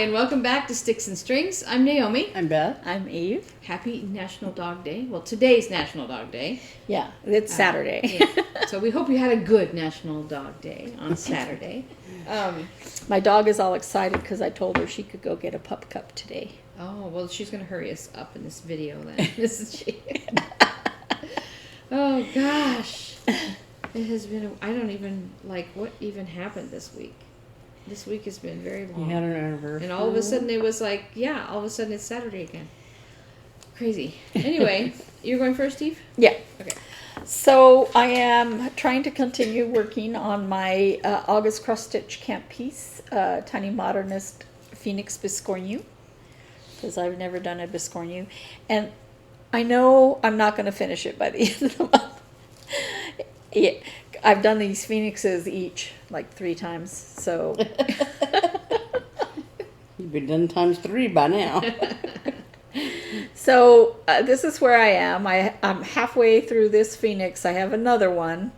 and welcome back to Sticks and Strings. I'm Naomi. I'm Beth. I'm Eve. Happy National Dog Day. Well, today's National Dog Day. Yeah, it's Saturday. Yeah. So we hope you had a good National Dog Day on Saturday. My dog is all excited because I told her she could go get a pup cup today. Oh, well, she's going to hurry us up in this video then. This is she. Oh, gosh. It has been, I don't even, like, what even happened this week? This week has been very long. You had an anniversary. And all of a sudden it was like, yeah, all of a sudden it's Saturday again. Crazy. Anyway, you're going first, Steve? Yeah. Okay. So I am trying to continue working on my August cross stitch camp piece, Tiny Modernist Phoenix Biscornu, because I've never done a Biscornu. And I know I'm not going to finish it by the end of the month. Yeah, I've done these phoenixes each like 3 times, so You've been done times 3 by now. so this is where I am. I'm halfway through this phoenix. I have another one,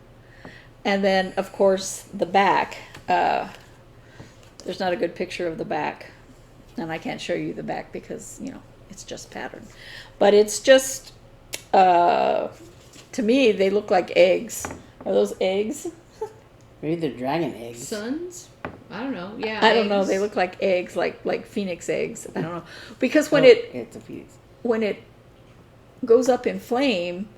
and then of course the back. There's not a good picture of the back, and I can't show you the back because it's just pattern, but it's just to me they look like eggs. Are those eggs? Maybe they're dragon eggs. Suns? I don't know. Yeah. I don't know. eggs. They look like eggs, like phoenix eggs. I don't know because It's a phoenix. when it goes up in flame,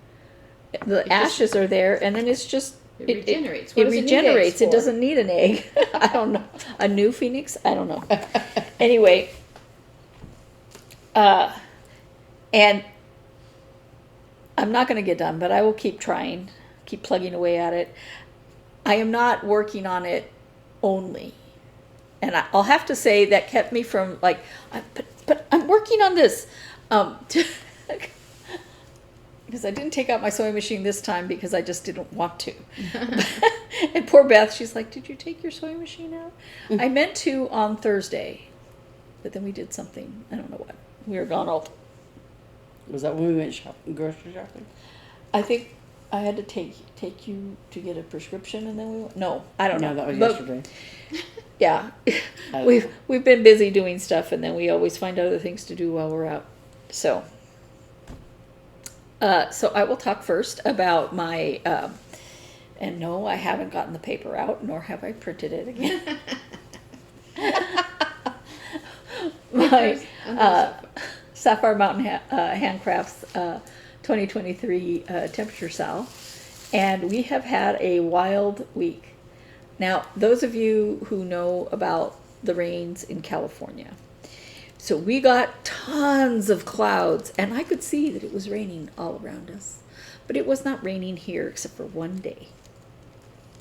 the ashes are there, and then it's just It regenerates. What It does it need regenerates. eggs It for? doesn't need an egg. I don't know. A new phoenix? I don't know. Anyway, and I'm not going to get done, but I will keep trying, keep plugging away at it. I am not working on it only. And I'll have to say that kept me from but I'm working on this. Because I didn't take out my sewing machine this time because I just didn't want to. And poor Beth, she's like, "Did you take your sewing machine out?" I meant to on Thursday, but then we did something. I don't know what. We were gone all. Was that when we went grocery shopping? I think I had to take you to get a prescription, and then we went. No, I don't know. No, that was But, yesterday. yeah, we've been busy doing stuff, and then we always find other things to do while we're out. So I will talk first about my. And no, I haven't gotten the paper out, nor have I printed it again. My Sapphire Mountain Handcrafts 2023 temperature SAL. And we have had a wild week. Now, those of you who know about the rains in California. So we got tons of clouds, and I could see that it was raining all around us. But it was not raining here except for one day.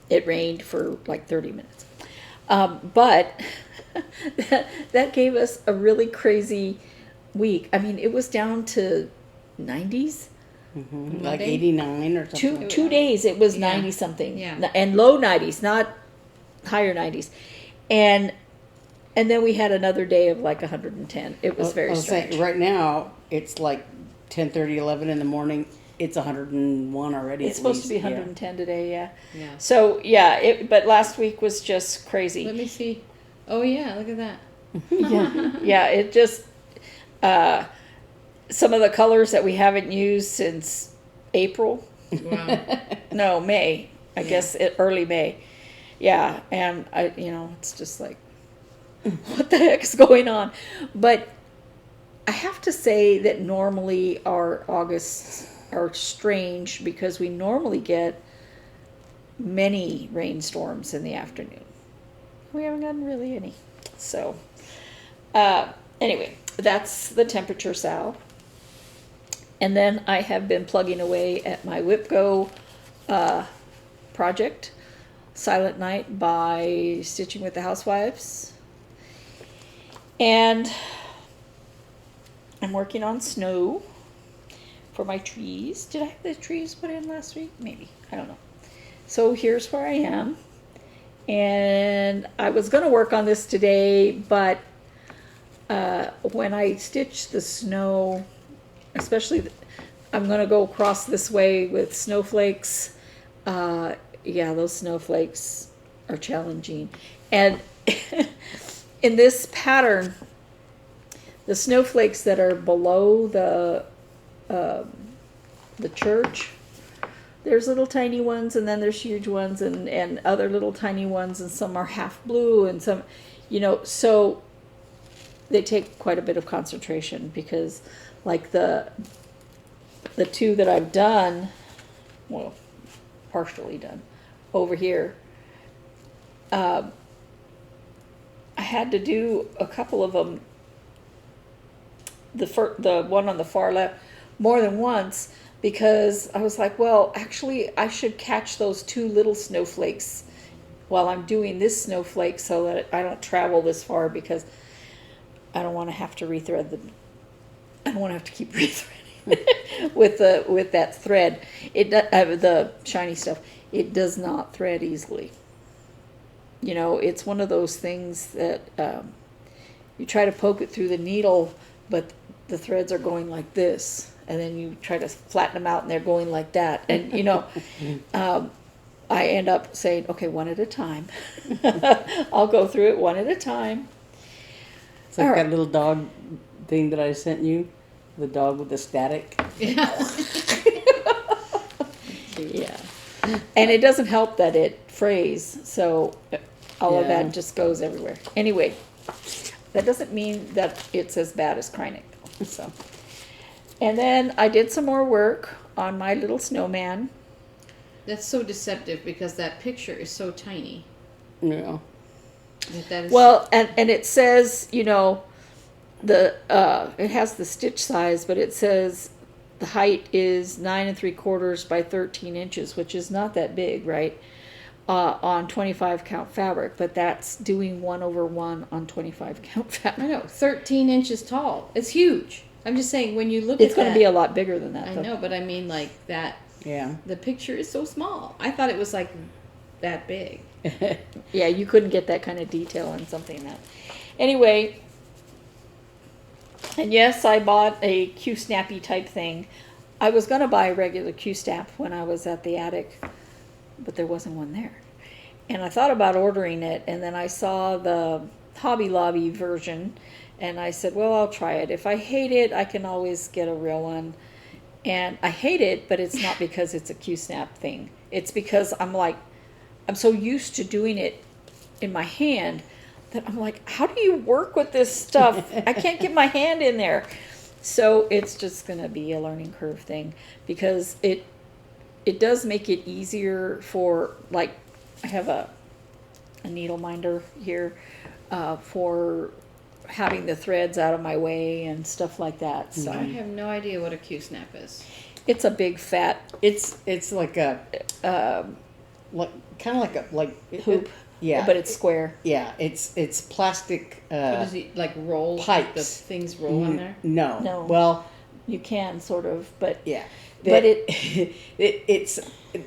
It rained for like 30 minutes. But that gave us a really crazy week. I mean, it was down to 90s. Mm-hmm. Like 89 or something. Two days it was 90 something. Yeah. And low 90s, not higher 90s. And then we had another day of like 110. It was very strange. Right now, it's like 10:30, 11 in the morning. It's 101 already. It's supposed to be 110 today, yeah. Yeah. So, yeah, but last week was just crazy. Let me see. Oh, yeah, look at that. Yeah, it just, some of the colors that we haven't used since April. Wow. No, May. I guess early May. Yeah, and it's just like, what the heck is going on? But I have to say that normally our Augusts are strange because we normally get many rainstorms in the afternoon. We haven't gotten really any. So, anyway, that's the temperature SAL. And then I have been plugging away at my WIP-GO project, Silent Night by Stitching with the Housewives. And I'm working on snow for my trees. Did I have the trees put in last week? Maybe. I don't know. So here's where I am. And I was going to work on this today, but when I stitch the snow, especially, I'm going to go across this way with snowflakes. Yeah, those snowflakes are challenging. And in this pattern, the snowflakes that are below the church, there's little tiny ones, and then there's huge ones, and other little tiny ones, and some are half blue, and some, so they take quite a bit of concentration, because like the two that I've done, well, partially done over here, I had to do a couple of them, the one on the far left, more than once, because I was like, well, actually, I should catch those two little snowflakes while I'm doing this snowflake, so that I don't travel this far, because I don't want to have to rethread I don't want to have to keep rethreading with that thread. The shiny stuff, it does not thread easily. It's one of those things that you try to poke it through the needle, but the threads are going like this, and then you try to flatten them out and they're going like that, and I end up saying, okay, one at a time. I'll go through it one at a time. It's like that little dog thing that I sent you, the dog with the static. Yeah. Yeah. And it doesn't help that it frays, so all of Yeah. that just goes everywhere. Anyway, that doesn't mean that it's as bad as Krynic. So, and then I did some more work on my little snowman. That's so deceptive, because that picture is so tiny. Yeah. That is Well, and it says, it has the stitch size, but it says the height is 9 3/4 by 13 inches, which is not that big, right? On 25 count fabric, but that's doing 1/1 on 25 count fabric. I know, 13 inches tall. It's huge. I'm just saying, when you look It's at going that, to be a lot bigger than that, I though. know, but I mean, like that. Yeah. The picture is so small. I thought it was like that big. Yeah, you couldn't get that kind of detail in something that. Anyway, and yes, I bought a Q-snappy type thing. I was going to buy a regular Q-snap when I was at the attic, but there wasn't one there. And I thought about ordering it, and then I saw the Hobby Lobby version, and I said, well, I'll try it. If I hate it, I can always get a real one. And I hate it, but it's not because it's a Q-snap thing. It's because I'm so used to doing it in my hand that I'm like, how do you work with this stuff? I can't get my hand in there. So it's just going to be a learning curve thing, because it does make it easier for, like, I have a needle minder here for having the threads out of my way and stuff like that. So I have no idea what a Q-snap is. it's a big fat It's like a kind of like hoop, yeah, but it's square. yeah. It's plastic. What does it, like, roll? Pipes. The things roll on there? No. No. Well, You can sort of, but yeah. But it's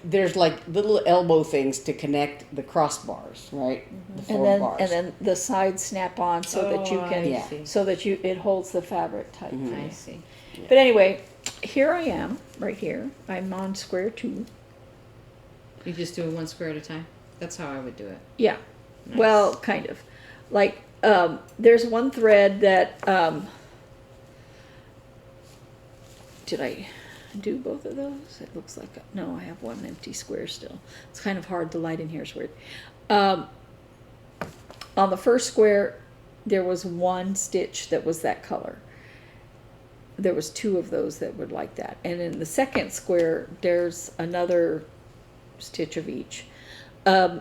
there's like little elbow things to connect the crossbars, right? The four bars. and then the sides snap on so that you Oh, can Yeah. see. so that it holds the fabric tight. I see. But anyway, here I am, right here. I'm on square 2. You just do it one square at a time? That's how I would do it. Yeah. Nice. Well, kind of. Like, there's one thread that, did I do both of those? It looks like, no, I have one empty square still. It's kind of hard, the light in here is weird. On the first square, there was one stitch that was that color. There was 2 of those that were like that. And in the second square, there's another stitch of each. And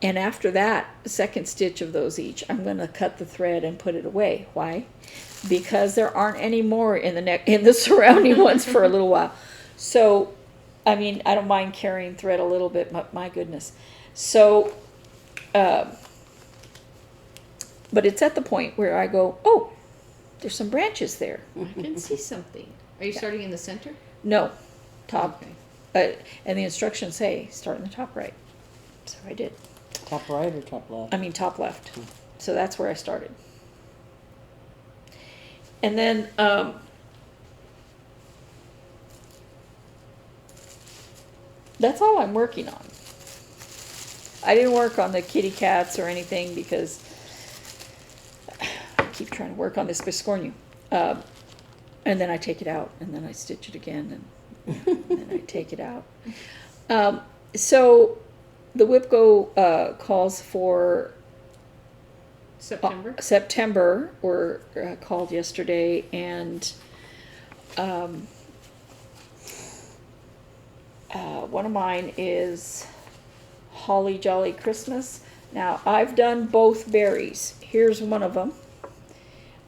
after that, second stitch of those each, I'm going to cut the thread and put it away. Why? Because there aren't any more in the surrounding ones for a little while. So, I mean, I don't mind carrying thread a little bit, but my goodness. So, but it's at the point where I go, oh, there's some branches there. I can see something. Are you starting in the center? No, top. Okay. And the instructions say start in the top right. So I did. Top right or top left? I mean top left. So that's where I started. And then that's all I'm working on. I didn't work on the kitty cats or anything because trying to work on this Biscornu. And then I take it out, and then I stitch it again, and then I take it out. So the WIP-GO calls for September. September were called yesterday, and one of mine is Holly Jolly Christmas. Now, I've done both berries. Here's one of them.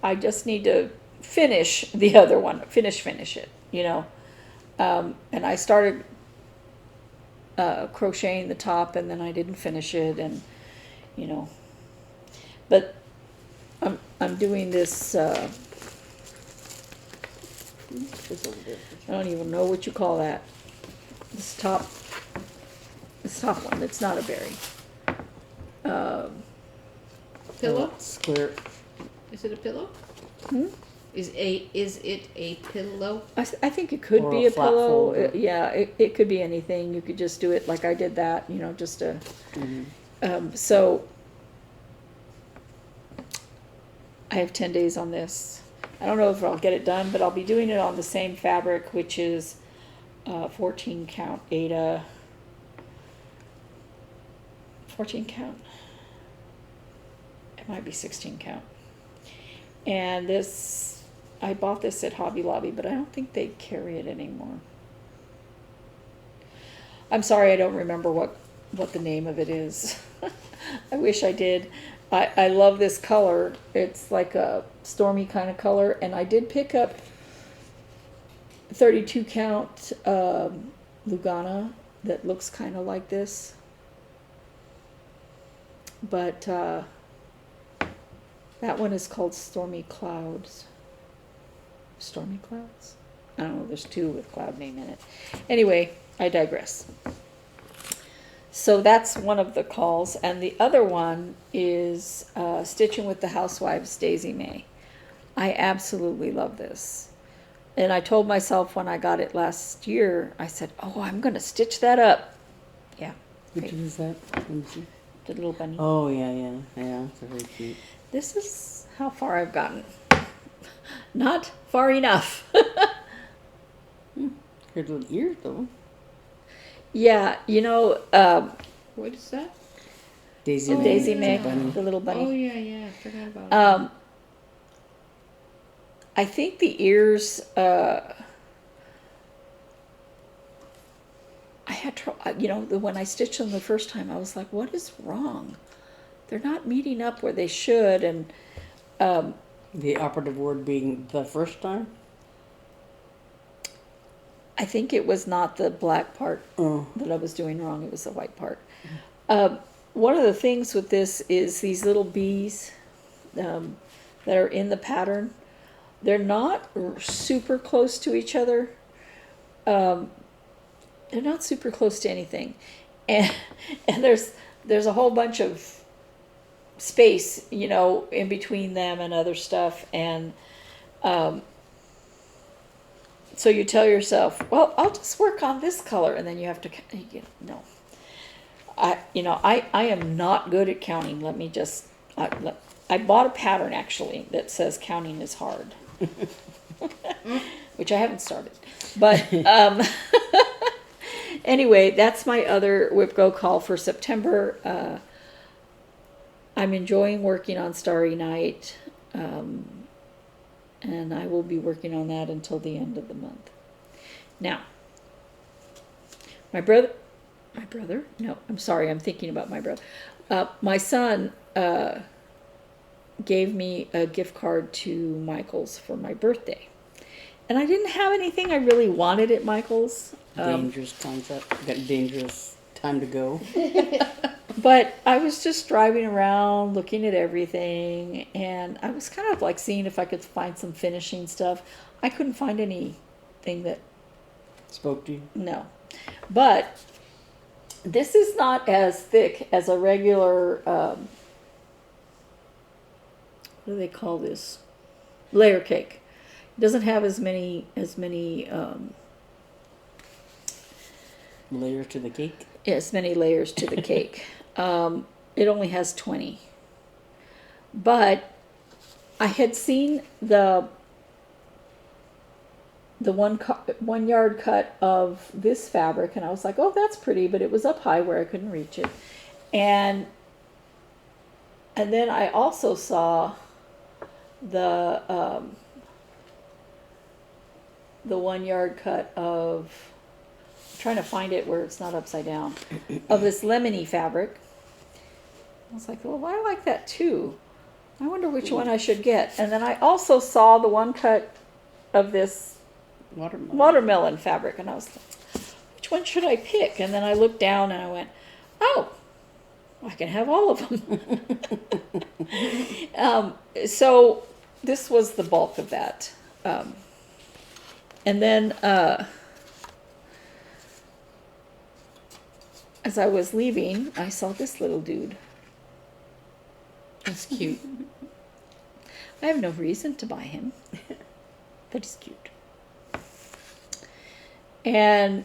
I just need to finish the other one, finish it, you know. And I started crocheting the top, and then I didn't finish it, and, you know. But I'm doing this, I don't even know what you call that. This top one, it's not a berry. Pillow? Square. Is it a pillow? Hmm? Is it a pillow? I think it could Or be a a flat pillow. folder. Yeah, it could be anything. You could just do it like I did that, you know, just to. So I have 10 days on this. I don't know if I'll get it done, but I'll be doing it on the same fabric, which is 14 count Aida. 14 count. It might be 16 count. And this, I bought this at Hobby Lobby, but I don't think they carry it anymore. I'm sorry, I don't remember what the name of it is. I wish I did. I love this color. It's like a stormy kind of color, and I did pick up 32 count Lugana that looks kind of like this. But that one is called Stormy Clouds. Stormy Clouds? I don't know, there's two with cloud name in it. Anyway, I digress. So that's one of the calls. And the other one is Stitching with the Housewives, Daisy May. I absolutely love this. And I told myself when I got it last year, I said, oh, I'm going to stitch that up. Yeah. Which Okay. is that? Let me see. The little bunny. Oh, yeah. It's very cute. This is how far I've gotten. Not far enough. Her little ears, though. Yeah, you know, What is that? Daisy Oh, May. Daisy it's a May, bunny. the little Oh bunny. yeah, I forgot about it. I think the ears, I had trouble, you know, when I stitched them the first time, I was like, what is wrong? They're not meeting up where they should, and The operative word being the first time? I think it was not the black part Oh. that I was doing wrong, it was the white part. One of the things with this is these little bees that are in the pattern. They're not super close to each other. They're not super close to anything. And there's a whole bunch of space, you know, in between them and other stuff. And so you tell yourself, well, I'll just work on this color. And then you have to, no. I am not good at counting. Let me just, I bought a pattern actually that says counting is hard. Which I haven't started. But anyway, that's my other WIP-GO call for September. I'm enjoying working on Starry Night. And I will be working on that until the end of the month. Now, my brother, no, I'm sorry, I'm thinking about my brother. My son gave me a gift card to Michael's for my birthday. And I didn't have anything I really wanted at Michael's. Dangerous concept. Got dangerous time to go. But I was just driving around looking at everything, and I was kind of like seeing if I could find some finishing stuff. I couldn't find anything that, Spoke to you? no. But this is not as thick as a regular, what do they call this? Layer cake. It doesn't have as many Layer to the cake? as many layers to the cake. It only has 20. But I had seen the 1 yard cut of this fabric, and I was like, oh, that's pretty, but it was up high where I couldn't reach it. And then I also saw the 1 yard cut of, I'm trying to find it where it's not upside down, of this lemony fabric. I was like, well, I like that too. I wonder which one I should get. And then I also saw the one cut of this watermelon fabric, and I was like, which one should I pick? And then I looked down and I went, oh, I can have all of them. So this was the bulk of that. And then as I was leaving, I saw this little dude. That's cute. I have no reason to buy him, but he's cute. And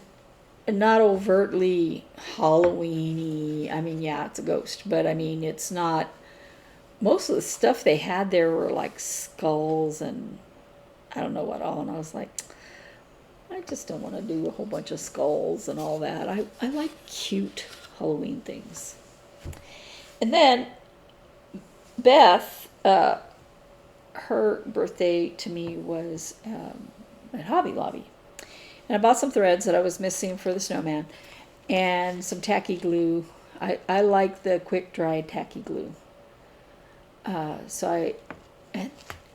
not overtly Halloween-y. I mean, yeah, it's a ghost, but I mean, it's not. Most of the stuff they had there were like skulls and I don't know what all. And I was like, I just don't want to do a whole bunch of skulls and all that. I like cute Halloween things. And then Beth, her birthday to me was at Hobby Lobby. And I bought some threads that I was missing for the snowman and some tacky glue. I like the quick dry tacky glue. So at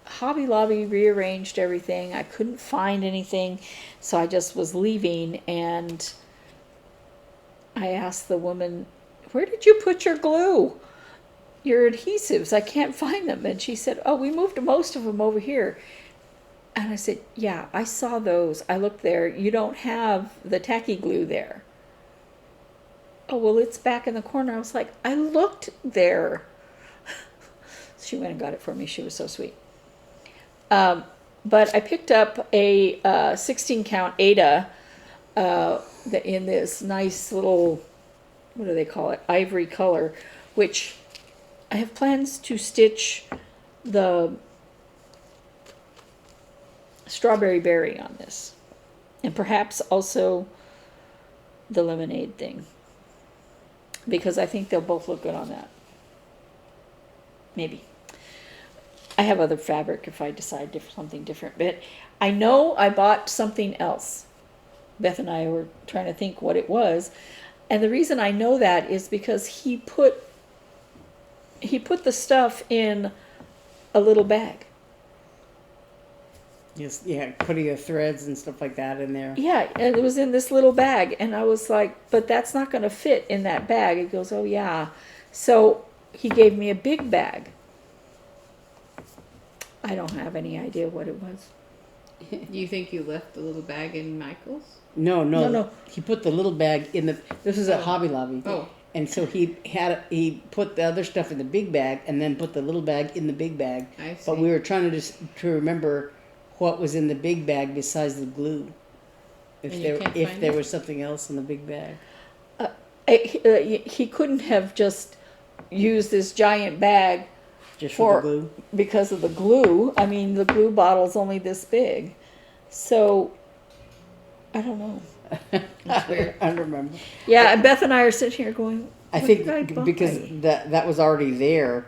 Hobby Lobby rearranged everything. I couldn't find anything, so I just was leaving, and I asked the woman, where did you put your glue? Your adhesives, I can't find them. And she said, oh, we moved most of them over here. And I said, yeah, I saw those. I looked there. You don't have the tacky glue there. Oh, well, it's back in the corner. I was like, I looked there. She went and got it for me. She was so sweet. But I picked up a 16 count Ada in this nice little, what do they call it, ivory color, which I have plans to stitch the strawberry berry on this, and perhaps also the lemonade thing, because I think they'll both look good on that. Maybe. I have other fabric if I decide something different, but I know I bought something else. Beth and I were trying to think what it was, and the reason I know that is because he put the stuff in a little bag. Yes, yeah, putting the threads and stuff like that in there. Yeah, and it was in this little bag, and I was like, but that's not going to fit in that bag. He goes, oh yeah. So he gave me a big bag. I don't have any idea what it was. You think you left the little bag in Michael's? No. He put the little bag in the. This was at Hobby Lobby. Oh. And so he put the other stuff in the big bag and then put the little bag in the big bag. I see. But we were trying to remember what was in the big bag besides the glue. If there was something else in the big bag. He couldn't have just used this giant bag Just for the glue? Because of the glue. I mean, the glue bottle's only this big. So, I don't know. That's weird. I don't remember. Yeah, and Beth and I are sitting here going, I think because that was already there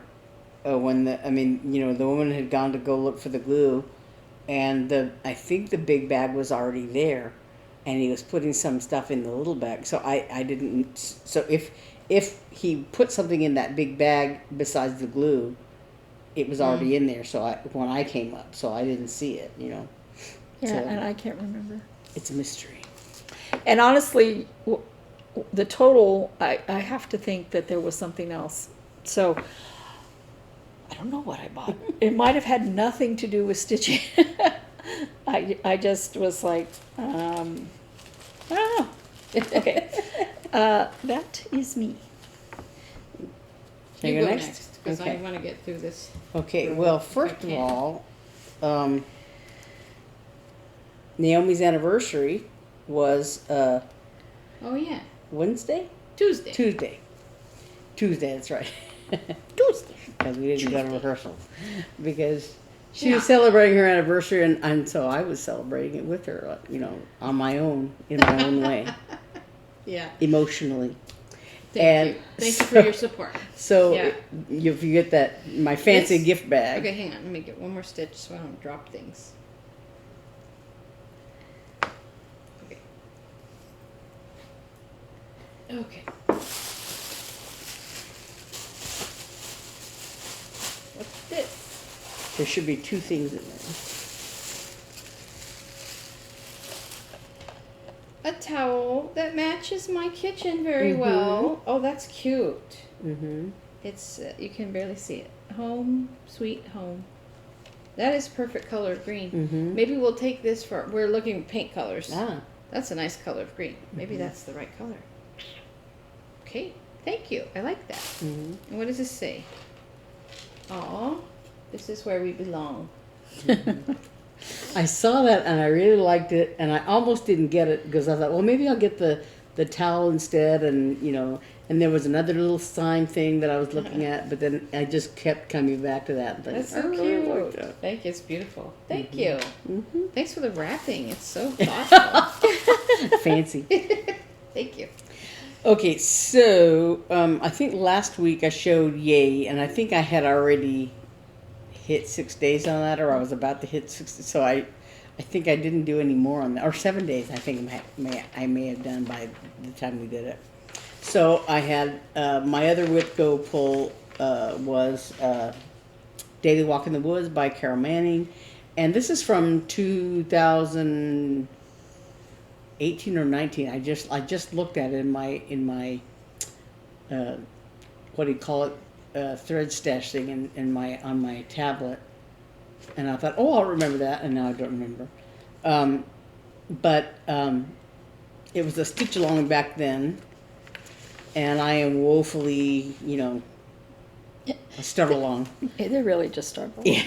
when the woman had gone to go look for the glue, and I think the big bag was already there, and he was putting some stuff in the little bag. So I didn't. So if he put something in that big bag besides the glue, it was already in there. So when I came up, so I didn't see it. Yeah, so, and I can't remember. It's a mystery. And honestly, the total, I have to think that there was something else. So, I don't know what I bought. It might have had nothing to do with stitching. I just was like, I don't know. Okay. That is me. You go next? next, because I want to get through this. Okay, well, first of all, Naomi's anniversary was Oh yeah, Wednesday? Tuesday. Tuesday, that's right. Tuesday. Because we didn't go to rehearsal. Because She was celebrating her anniversary, and so I was celebrating it with her, on my own, in my own way. Yeah. Emotionally. Thank you for your support. So if you get that, my fancy gift bag. Okay, hang on. Let me get one more stitch so I don't drop things. Okay. Okay. What's this? There should be 2 things in there. A towel that matches my kitchen very well. Oh, that's cute. Mm-hmm. It's you can barely see it. Home, sweet home. That is perfect color of green. Mm-hmm. Maybe we'll take this for. We're looking at paint colors. Ah. That's a nice color of green. Maybe that's the right color. Okay, thank you. I like that. Mm-hmm. And what does this say? Aw, this is where we belong. I saw that and I really liked it, and I almost didn't get it because I thought, well, maybe I'll get the towel instead, and and there was another little sign thing that I was looking at, but then I just kept coming back to that. That's so cute. Thank you. It's beautiful. Thank you. Mm-hmm. Thanks for the wrapping. It's so thoughtful. Fancy. Thank you. Okay, so I think last week I showed Yay, and I think I had already hit 6 days on that, or I was about to hit 6. So I think I didn't do any more on that, or 7 days. I think I may have done by the time we did it. So I had my other WIP-GO pull was Daily Walk in the Woods by Carol Manning, and this is from 2018 or 19. I just looked at it in my what do you call it, thread stash thing on my tablet, and I thought, oh, I'll remember that, and now I don't remember. But it was a stitch-along back then, and I am woefully, a start-along. They're really just start Yeah.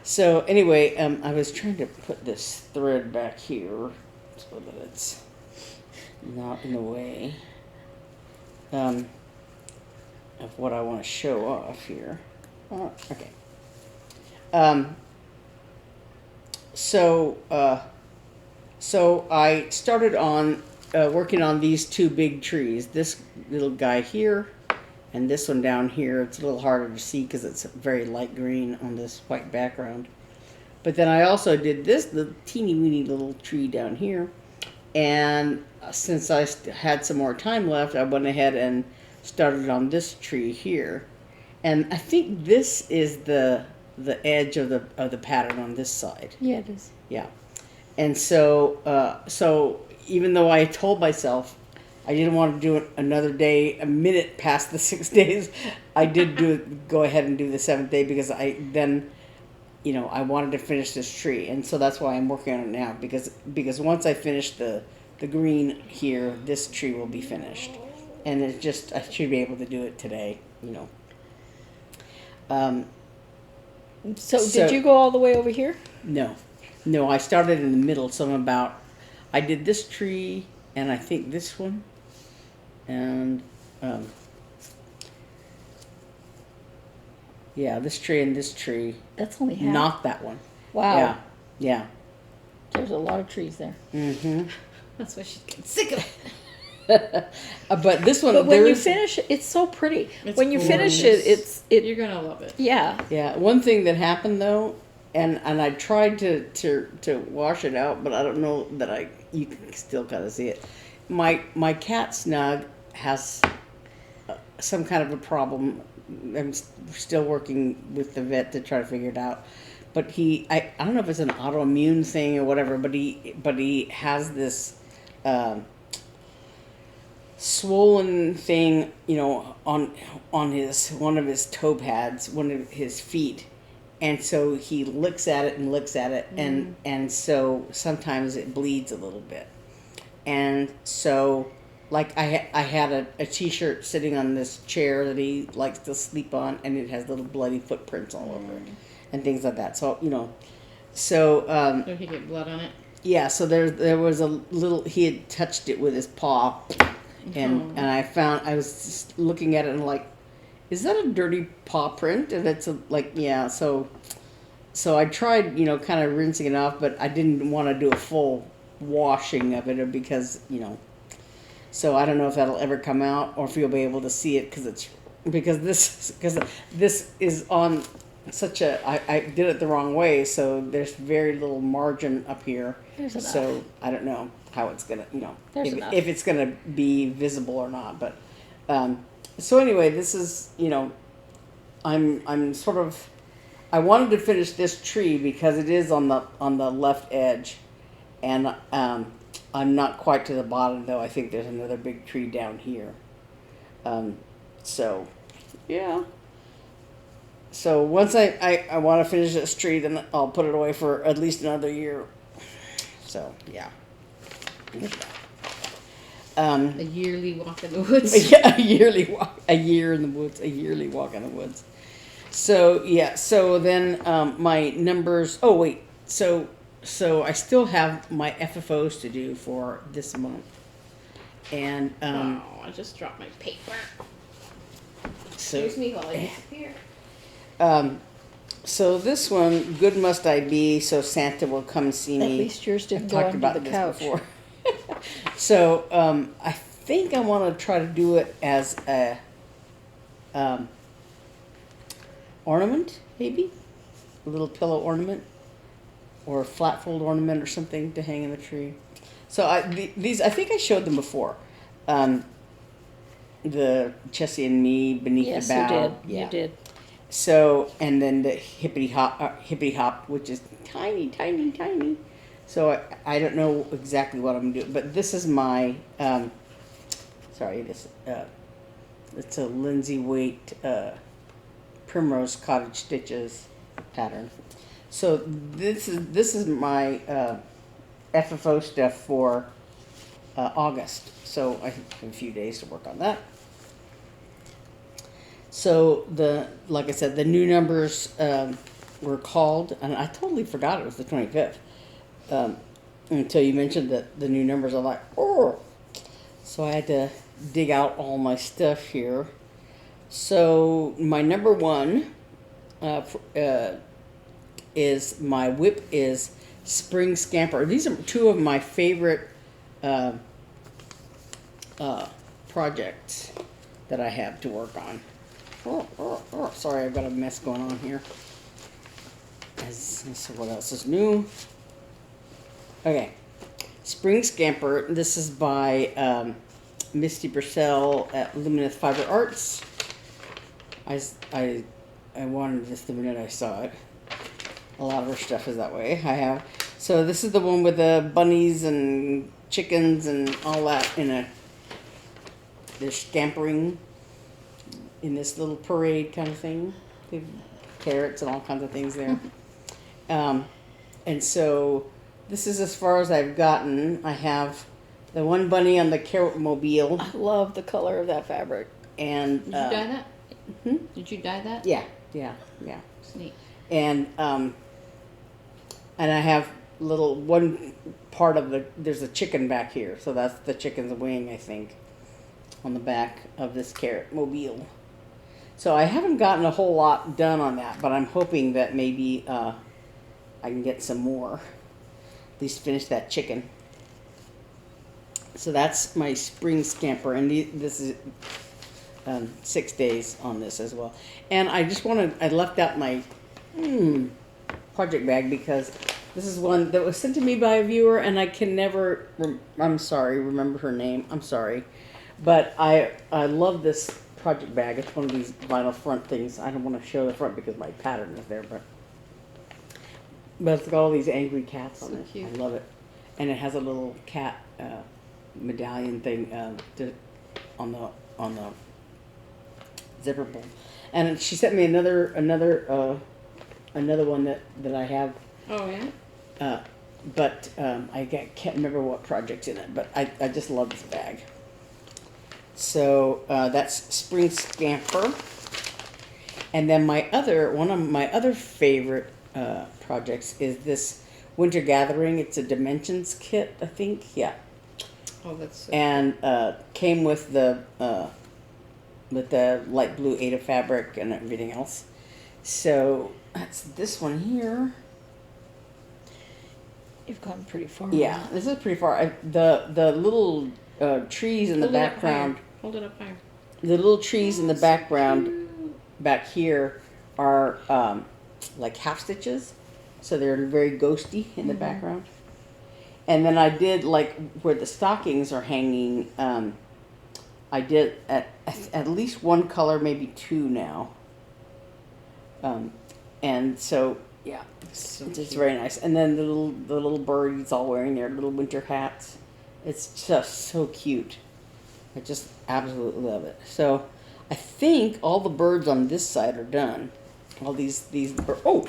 So anyway, I was trying to put this thread back here so that it's not in the way of what I want to show off here. Oh, okay. So I started on working on these 2 big trees. This little guy here and this one down here. It's a little harder to see because it's very light green on this white background. But then I also did this the teeny weeny little tree down here. And since I had some more time left, I went ahead and started on this tree here. And I think this is the edge of the pattern on this side. Yeah, it is. Yeah. And so even though I told myself I didn't want to do it another day, a minute past the 6 days, I did go ahead and do the 7th day because I wanted to finish this tree. And so that's why I'm working on it now, because once I finish the green here, this tree will be finished. And I should be able to do it today, So did you go all the way over here? No, I started in the middle, so I did this tree, and I think this one, and, this tree and this tree. That's only half. Not that one. Wow. Yeah. There's a lot of trees there. Mm-hmm. That's why she's getting sick of it. But this one, But when you finish it, it's so pretty. When you finish it, You're gonna love it. Yeah. Yeah. One thing that happened though, and I tried to wash it out, but I don't know that you can still kind of see it. My cat Snug has some kind of a problem. I'm still working with the vet to try to figure it out. But I don't know if it's an autoimmune thing or whatever, but he has this swollen thing, on one of his toe pads, one of his feet, and so he looks at it, and so sometimes it bleeds a little bit, and so like I had a t-shirt sitting on this chair that he likes to sleep on, and it has little bloody footprints all over it and things like that. So so Did he get blood on it? yeah, so there was a little, he had touched it with his paw. And I was just looking at it and like, is that a dirty paw print? And it's so so I tried, kind of rinsing it off, but I didn't want to do a full washing of it because, so I don't know if that'll ever come out or if you'll be able to see it because this is on such I did it the wrong way, so there's very little margin up here. There's enough. So I don't know how it's gonna, There's enough. if it's gonna be visible or not. But so anyway, this is, I'm sort of, I wanted to finish this tree because it is on the left edge, and I'm not quite to the bottom though. I think there's another big tree down here. So yeah. So once I want to finish this tree, then I'll put it away for at least another year. So yeah. A yearly walk in the woods. Yeah, a yearly walk, a year in the woods, a yearly walk in the woods. So yeah, so then my numbers. Oh wait, so I still have my FFOs to do for this month, and Oh, I just dropped my paper. so Excuse me while I disappear. so this one, good must I be, so Santa will come see At me. least yours didn't I've go talked under about the this couch. before. So I think I want to try to do it as a ornament, maybe a little pillow ornament or a flat fold ornament or something to hang in the tree. So these I think I showed them before. The Chessie and me beneath Yes, the you bough. did. Yeah. You did. So, and then the hippity hop, which is tiny, tiny, tiny. So I don't know exactly what I'm doing, but this is my, it's a Lindsay Waite Primrose Cottage Stitches pattern. So this is my FFO stuff for August. So I have a few days to work on that. So like I said, the new numbers were called, and I totally forgot it was the 25th until you mentioned that the new numbers. I'm like, oh, so I had to dig out all my stuff here. So my number one is my WIP is Spring Scamper. These are two of my favorite projects that I have to work on. Sorry, I've got a mess going on here. So what else is new? Okay, Spring Scamper. This is by Misty Purcell at Luminous Fiber Arts. I wanted this the minute I saw it. A lot of her stuff is that way. So this is the one with the bunnies and chickens and all that they're scampering in this little parade kind of thing. They have carrots and all kinds of things there. And so this is as far as I've gotten. I have the one bunny on the carrot mobile. I love the color of that fabric. And Did you dye that? Hmm? Did you dye that? Yeah. It's neat. And I have one part of there's a chicken back here, so that's the chicken's wing, I think, on the back of this carrot mobile. So I haven't gotten a whole lot done on that, but I'm hoping that maybe I can get some more. At least finish that chicken. So that's my Spring Scamper, and this is 6 days on this as well. And I just I left out my project bag because this is one that was sent to me by a viewer, and I can never, remember her name. I'm sorry. But I love this project bag. It's one of these vinyl front things. I don't want to show the front because my pattern is there, but it's got all these angry cats on So it. cute. I love it. And it has a little cat medallion thing on the zipper pull. And she sent me another one that I have. Oh yeah. But I can't remember what project's in it. But I just love this bag. So that's Spring Scamper. And then one of my other favorite projects is this Winter Gathering. It's a Dimensions kit, I think. Yeah. Oh, that's. And came with the light blue Ada fabric and everything else. So that's this one here. You've gone pretty far. Yeah, this is pretty far. The little trees in the Hold it up background. higher. Hold it up higher. The little trees in the background back here are like half stitches, so they're very ghosty in the background. And then I did like where the stockings are hanging. I did at least one color, maybe two now. And so yeah, So it's cute. very nice. And then the little birdies all wearing their little winter hats. It's just so cute. I just absolutely love it. So I think all the birds on this side are done. All these oh,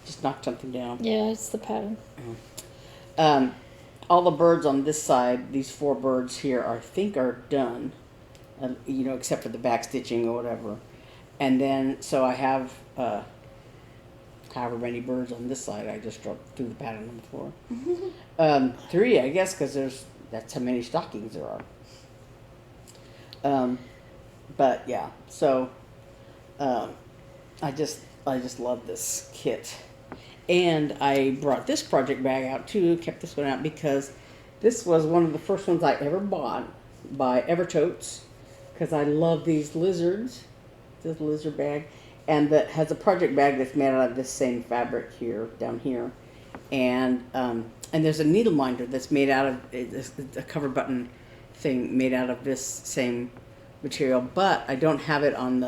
just knocked something down. Yeah, it's the pattern. All the birds on this side, these 4 birds here, I think are done. You know, except for the back stitching or whatever. And then so I have however many birds on this side. I just threw the pattern on the floor. 3, I guess, because that's how many stockings there are. But yeah, so I just love this kit, and I brought this project bag out too. Kept this one out because this was one of the first ones I ever bought by Evertotes, because I love these lizards. This lizard bag, and that has a project bag that's made out of this same fabric here down here, and there's a needle minder that's made out of a cover button thing made out of this same material, but I don't have it on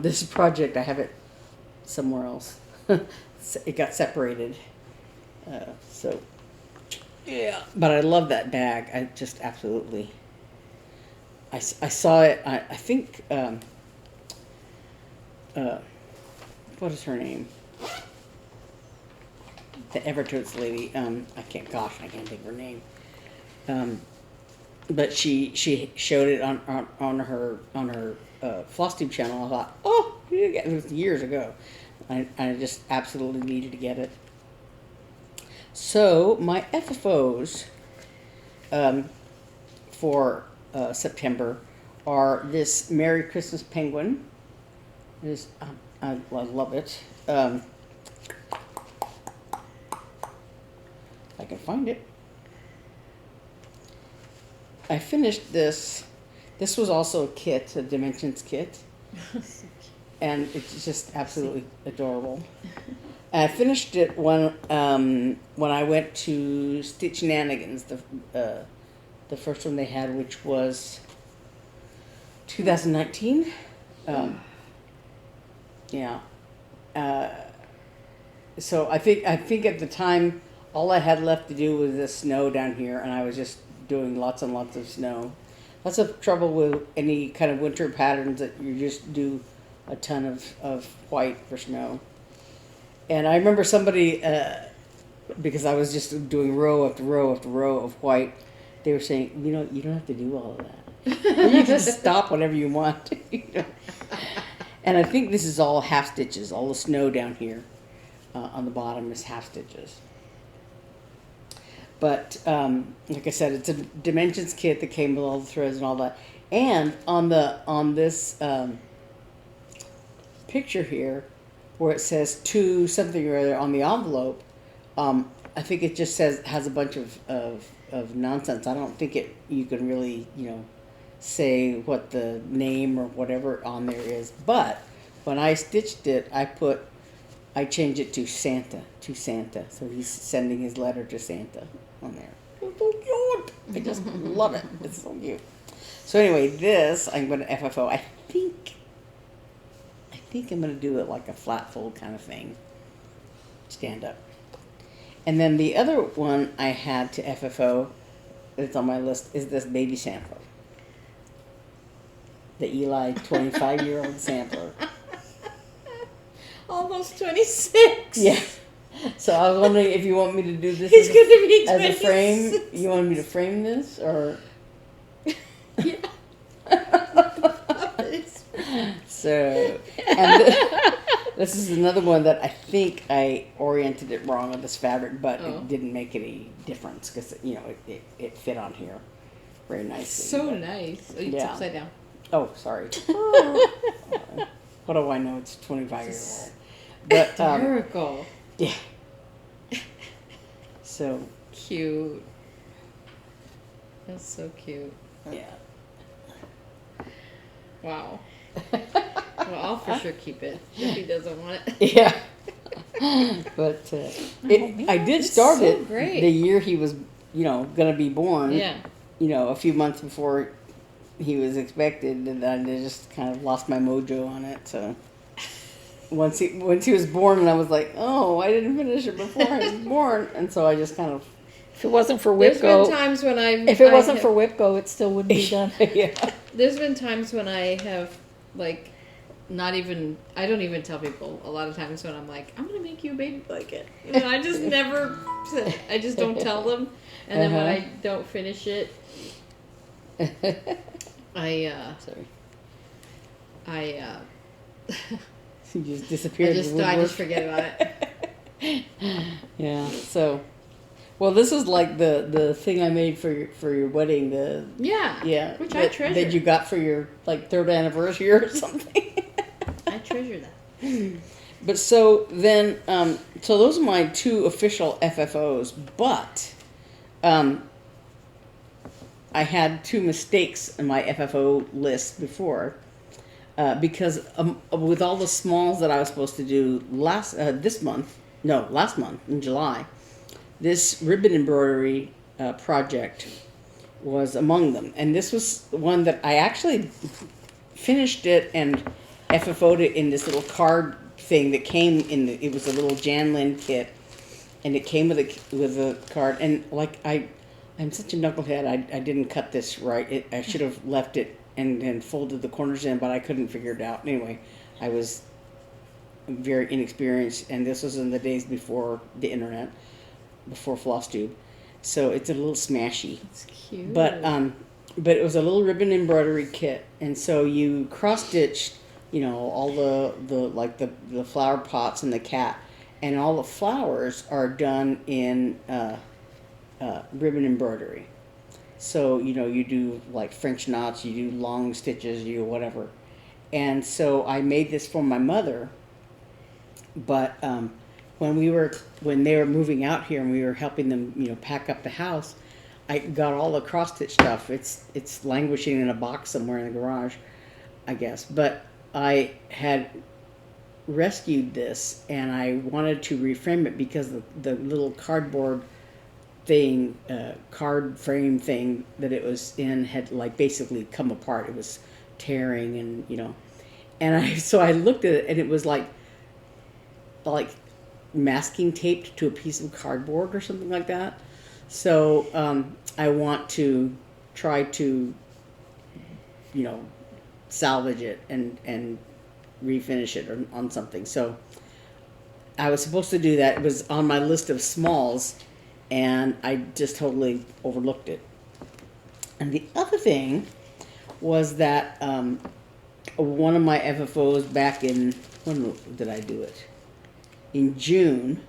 this project. I have it somewhere else. It got separated, so yeah. But I love that bag. I just absolutely. I saw it. I think. What is her name? The Evertotes lady. I can't think of her name. But she showed it on her FlossTube channel. I thought, oh, it was years ago. I just absolutely needed to get it. So my FFOs for September are this Merry Christmas Penguin. I love it. I can find it. I finished this. This was also a kit, a Dimensions kit. And it's just absolutely adorable. And I finished it when I went to Stitch-a-Nanigans, the first one they had, which was 2019. Yeah. So I think at the time all I had left to do was the snow down here, and I was just doing lots and lots of snow. Lots of trouble with any kind of winter patterns that you just do a ton of white for snow. And I remember somebody, because I was just doing row after row after row of white, they were saying, you don't have to do all of that. You can stop whenever you want. And I think this is all half stitches. All the snow down here on the bottom is half stitches. But like I said, it's a Dimensions kit that came with all the threads and all that. And on this picture here, where it says to something or other on the envelope, I think it just has a bunch of nonsense. I don't think you can really say what the name or whatever on there is. But when I stitched it, I changed it to Santa. So he's sending his letter to Santa on there. It's so cute. I just love it. It's so cute. So anyway, this I'm going to FFO. I think I'm going to do it like a flat fold kind of thing. Stand up. And then the other one I had to FFO that's on my list is this baby sampler. The Eli 25-year-old sampler. Almost 26. Yeah. So I was wondering if you want me to do this He's going to be as 26. a frame. You want me to frame this or? Yeah. So, and this is another one that I think I oriented it wrong on this fabric, but it didn't make any difference because it fit on here very nicely. So but, nice. Oh, it's yeah. upside down. Oh, sorry. What do I know? It's 25 years old. But Hysterical. yeah. So Cute. That's so cute. yeah. Wow. Well, I'll for sure keep it if he doesn't want it. Yeah. But I did It's start so it great. the year he was, going to be born. Yeah. A few months before he was expected, and I just kind of lost my mojo on it. So once he was born, and I was like, oh, I didn't finish it before he was born, and so I just kind of If it wasn't for There's WIP-GO, been times when if it wasn't for WIP-GO, it still wouldn't be done. yeah. There's been times when I have, like, I don't even tell people a lot of times when I'm like, I'm going to make you a baby blanket. I just never, I just don't tell them. And then when I don't finish it, Sorry. I He just disappeared. I just forget about it. Yeah. So, well, this is like the thing I made for your wedding. Yeah. Which I treasure. That you got for your like 3rd anniversary or something. I treasure that. But so then, so those are my 2 official FFOs. But I had 2 mistakes in my FFO list before. Because with all the smalls that I was supposed to do last month in July, this ribbon embroidery project was among them. And this was one that I actually finished it and FFO'd it in this little card thing that came in. It was a little Jan Lynn kit, and it came with a card. And like I'm such a knucklehead. I didn't cut this right. I should have left it and folded the corners in, but I couldn't figure it out. Anyway, I was very inexperienced, and this was in the days before the internet, before floss tube. So it's a little smashy. It's cute. But it was a little ribbon embroidery kit, and so you cross stitched, all the flower pots and the cat, and all the flowers are done in ribbon embroidery. So, you do like French knots, you do long stitches, you do whatever. And so I made this for my mother, but when they were moving out here and we were helping them, pack up the house, I got all the cross stitch stuff. It's languishing in a box somewhere in the garage, I guess. But I had rescued this and I wanted to reframe it because the little cardboard thing, card frame thing that it was in had like basically come apart. It was tearing and so I looked at it and it was like masking taped to a piece of cardboard or something like that. So I want to try to salvage it and refinish it on something. So I was supposed to do that. It was on my list of smalls, and I just totally overlooked it. And the other thing was that one of my FFOs back in, when did I do it? In June,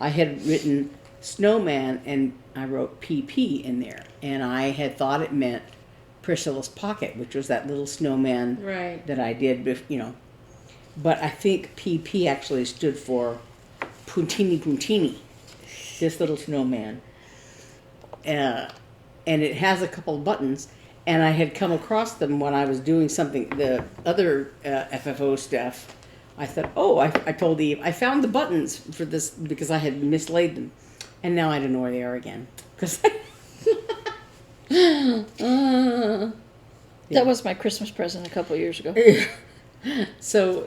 I had written snowman and I wrote PP in there. And I had thought it meant Priscilla's Pocket, which was that little snowman Right. that I did, But I think PP actually stood for Puntini Puntini, this little snowman. And it has a couple of buttons, and I had come across them when I was doing something, the other FFO stuff. I thought, I told Eve, I found the buttons for this because I had mislaid them. And now I don't know where they are again. Because That was my Christmas present a couple of years ago. So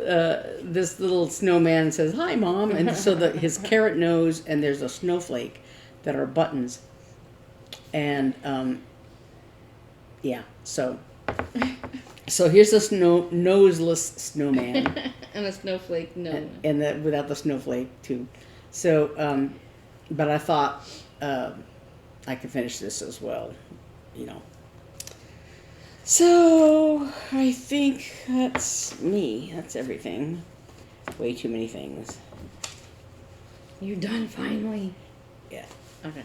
this little snowman says, "Hi, Mom," and so his carrot nose and there's a snowflake that are buttons, and so here's a noseless snowman And a snowflake, no. and without the snowflake too. So, but I thought I could finish this as well, So, I think that's me. That's everything. Way too many things. You're done finally. Yeah. Okay.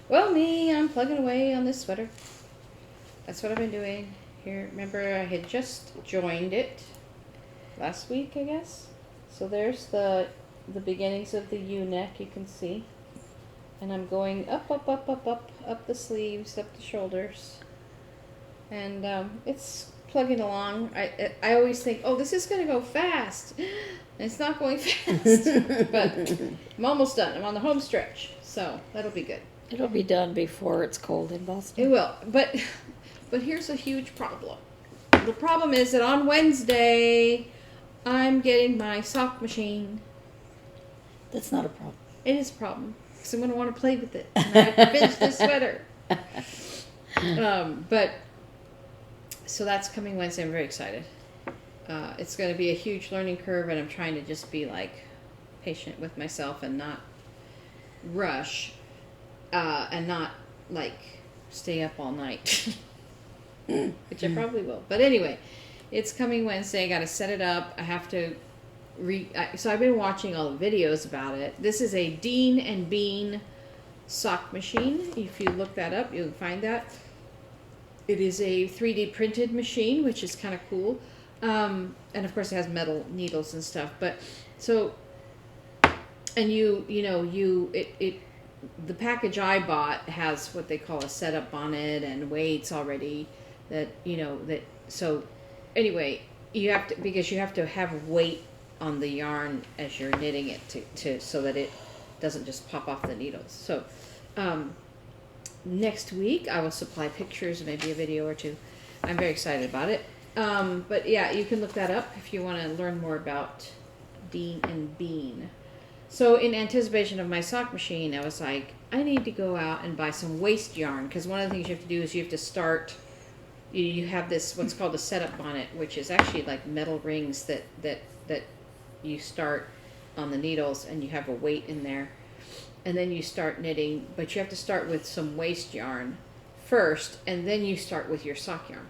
Well, me, I'm plugging away on this sweater. That's what I've been doing. Here, remember I had just joined it last week, I guess? So there's the beginnings of the U-neck, you can see. And I'm going up the sleeves, up the shoulders. And it's plugging along. I always think, oh, this is going to go fast. And it's not going fast. But I'm almost done. I'm on the home stretch. So that'll be good. It'll be done before it's cold in Boston. It will. But here's a huge problem. The problem is that on Wednesday, I'm getting my sock machine. That's not a problem. It is a problem. Because I'm going to want to play with it. And I have to finish this sweater. But, so that's coming Wednesday. I'm very excited. It's going to be a huge learning curve, and I'm trying to just be, like, patient with myself and not rush. And not, like, stay up all night. Which I probably will. But anyway, it's coming Wednesday. I got to set it up. I have to so I've been watching all the videos about it. This is a Dean and Bean sock machine. If you look that up, you'll find that. It is a 3D printed machine, which is kind of cool. And of course it has metal needles and stuff. But so, and the package I bought has what they call a setup on it and weights already so anyway, you have to have weight on the yarn as you're knitting it to so that it doesn't just pop off the needles. So next week I will supply pictures, maybe a video or two. I'm very excited about it. But yeah, you can look that up if you want to learn more about Dean and Bean. So in anticipation of my sock machine, I was like, I need to go out and buy some waste yarn, because one of the things you have to do is you have to start, you have this, what's called a setup bonnet, which is actually like metal rings that you start on the needles, and you have a weight in there. And then you start knitting, but you have to start with some waste yarn first, and then you start with your sock yarn.